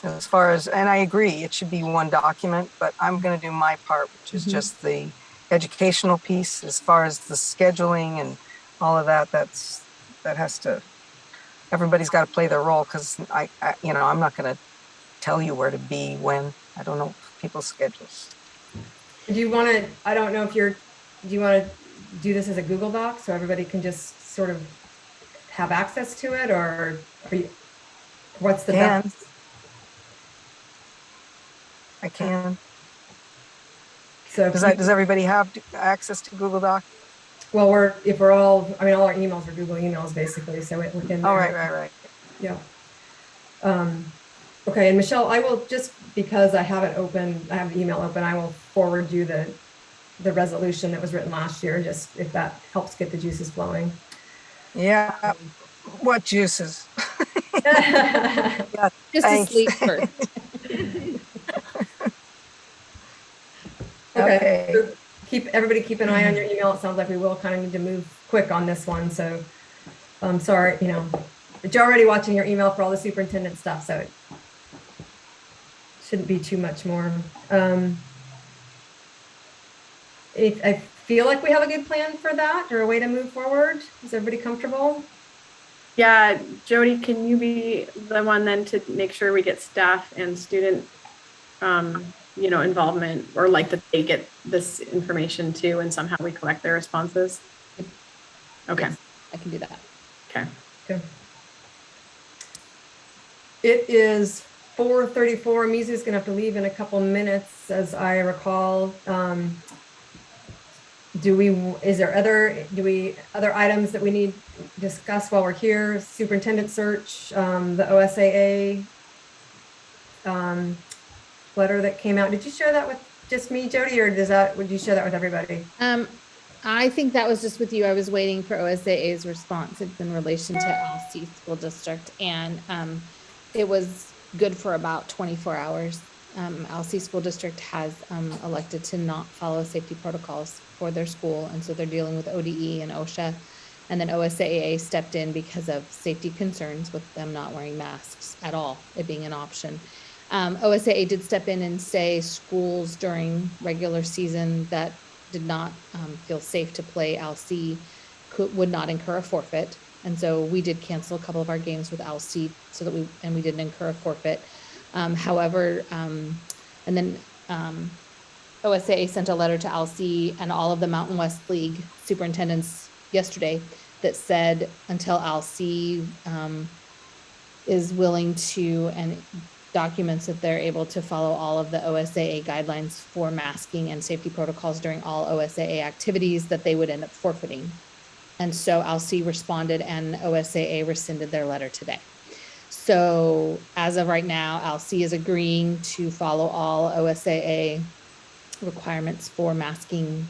Speaker 4: As far as, and I agree, it should be one document, but I'm going to do my part, which is just the educational piece. As far as the scheduling and all of that, everybody's got to play their role, because I'm not going to tell you where to be when. I don't know people's schedules.
Speaker 1: Do you want to, I don't know if do you want to do this as a Google Doc so everybody can just sort of have access to it, or what's the best?
Speaker 4: I can.
Speaker 1: So
Speaker 4: does everybody have access to Google Doc?
Speaker 1: Well, all our emails are Google emails basically, so we can.
Speaker 4: Oh, right.
Speaker 1: Yeah. Okay, and Michelle, I will, just because I have the email open, I will forward you the resolution that was written last year, just if that helps get the juices flowing.
Speaker 4: Yeah. What juices?
Speaker 1: Yeah,
Speaker 2: just to sleep first.
Speaker 1: Okay. So everybody keep an eye on your email. It sounds like we will kind of need to move quick on this one. So I'm sorry, but you're already watching your email for all the superintendent stuff, so it shouldn't be too much more. I feel like we have a good plan for that, or a way to move forward. Is everybody comfortable?
Speaker 3: Yeah, Jody, can you be the one then to make sure we get staff and student involvement, or that they get this information too, and somehow we collect their responses? Okay.
Speaker 2: Yes, I can do that.
Speaker 3: Okay.
Speaker 1: It is 4:34. Mizu's gonna have to leave in a couple minutes, as I recall. Other items that we need to discuss while we're here? Superintendent search, the OSAA letter that came out. Did you share that with just me, Jody, or would you share that with everybody?
Speaker 2: I think that was just with you. I was waiting for OSAA's response. It's in relation to LC School District, and it was good for about 24 hours. LC School District has elected to not follow safety protocols for their school, and so they're dealing with ODE and OSHA. And then OSAA stepped in because of safety concerns with them not wearing masks at all, it being an option. OSAA did step in and say schools during regular season that did not feel safe to play LC would not incur a forfeit. And so we did cancel a couple of our games with LC we didn't incur a forfeit. However, and then OSAA sent a letter to ALC and all of the Mountain West League superintendents yesterday that said until ALC is willing to and documents that they're able to follow all of the OSAA guidelines for masking and safety protocols during all OSAA activities, that they would end up forfeiting. And so ALC responded and OSAA rescinded their letter today. So as of right now, ALC is agreeing to follow all OSAA requirements for masking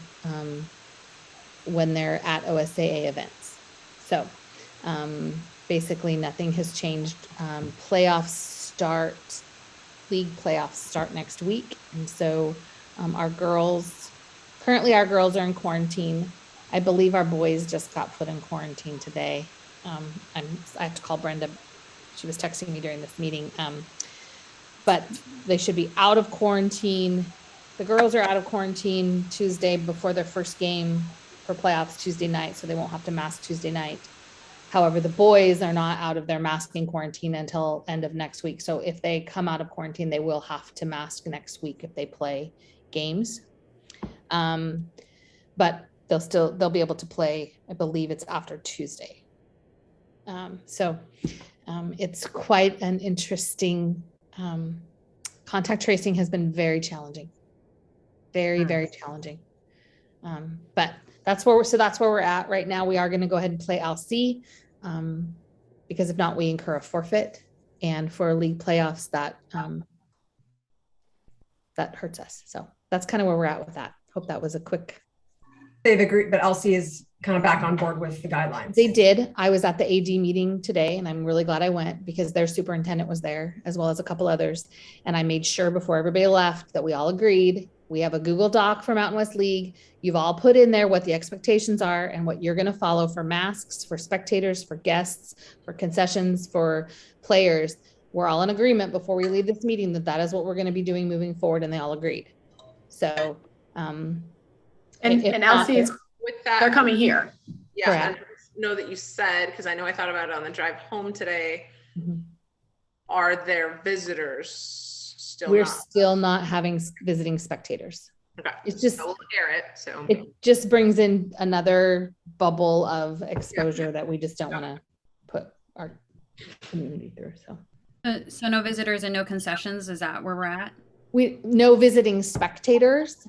Speaker 2: when they're at OSAA events. So basically nothing has changed. League playoffs start next week. And so currently our girls are in quarantine. I believe our boys just got put in quarantine today. I have to call Brenda. She was texting me during this meeting. But they should be out of quarantine. The girls are out of quarantine Tuesday before their first game for playoffs Tuesday night, so they won't have to mask Tuesday night. However, the boys are not out of their masking quarantine until end of next week. So if they come out of quarantine, they will have to mask next week if they play games. But they'll be able to play, I believe it's after Tuesday. It's quite an interesting, contact tracing has been very challenging, very challenging. But that's where we're at right now. We are going to go ahead and play ALC because if not, we incur a forfeit, and for league playoffs that hurts us. So that's kind of where we're at with that. Hope that was a quick.
Speaker 1: They've agreed, but LC is kind of back on board with the guidelines.
Speaker 2: They did. I was at the AD meeting today and I'm really glad I went because their superintendent was there as well as a couple others. And I made sure before everybody left that we all agreed. We have a Google Doc for Mountain West League. You've all put in there what the expectations are and what you're going to follow for masks, for spectators, for guests, for concessions, for players. We're all in agreement before we leave this meeting that is what we're going to be doing moving forward. And they all agreed. So,
Speaker 3: and LC is
Speaker 5: with that,
Speaker 3: they're coming here.
Speaker 5: Yeah, and know that you said, because I know I thought about it on the drive home today.
Speaker 2: Mm-hmm.
Speaker 5: Are there visitors still?
Speaker 2: We're still not having visiting spectators.
Speaker 5: Okay,
Speaker 2: it's just
Speaker 5: we'll air it. So
Speaker 2: it just brings in another bubble of exposure that we just don't want to put our community through.
Speaker 6: So no visitors and no concessions. Is that where we're at?
Speaker 2: No visiting spectators.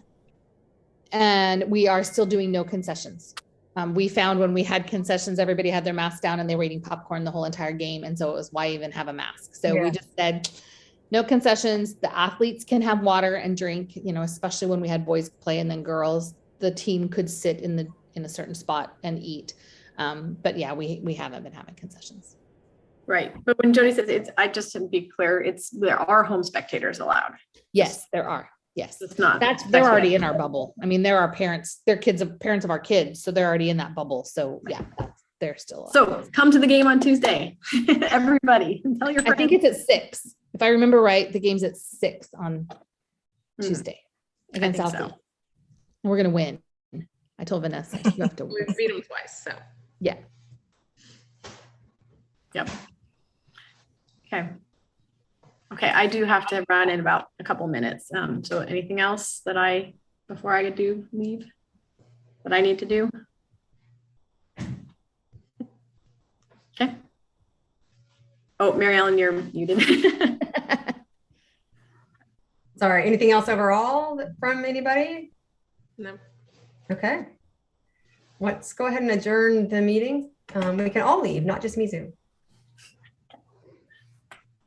Speaker 2: And we are still doing no concessions. We found when we had concessions, everybody had their mask down and they were eating popcorn the whole entire game. And so it was, why even have a mask? So we just said, no concessions. The athletes can have water and drink, especially when we had boys play and then girls, the team could sit in a certain spot and eat. But yeah, we haven't been having concessions.
Speaker 3: Right. But when Jody says just to be clear, there are home spectators allowed.
Speaker 2: Yes, there are. Yes,
Speaker 3: it's not.
Speaker 2: They're already in our bubble. I mean, there are parents, they're parents of our kids. So they're already in that bubble. So yeah, they're still.
Speaker 3: So come to the game on Tuesday, everybody. Tell your friends.
Speaker 2: I think it's at 6. If I remember right, the game's at 6 on Tuesday against Southie. So. And we're going to win. I told Vanessa, you have to win.
Speaker 5: We beat them twice. So
Speaker 2: yeah.
Speaker 3: Yep. Okay, I do have to run in about a couple minutes. So anything else before I do leave, that I need to do? Okay. Oh, Mary Ellen, you're muted.
Speaker 1: Sorry, anything else overall from anybody?
Speaker 5: No.
Speaker 1: Okay. Let's go ahead and adjourn the meeting. We can all leave, not just Mizu.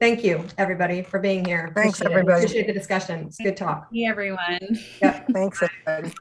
Speaker 1: Thank you, everybody, for being here.
Speaker 4: Thanks,
Speaker 1: Appreciate it.
Speaker 4: everybody.
Speaker 1: Appreciate the discussion. It's good talk.
Speaker 6: Hey, everyone.
Speaker 1: Yep.
Speaker 4: Thanks, everybody.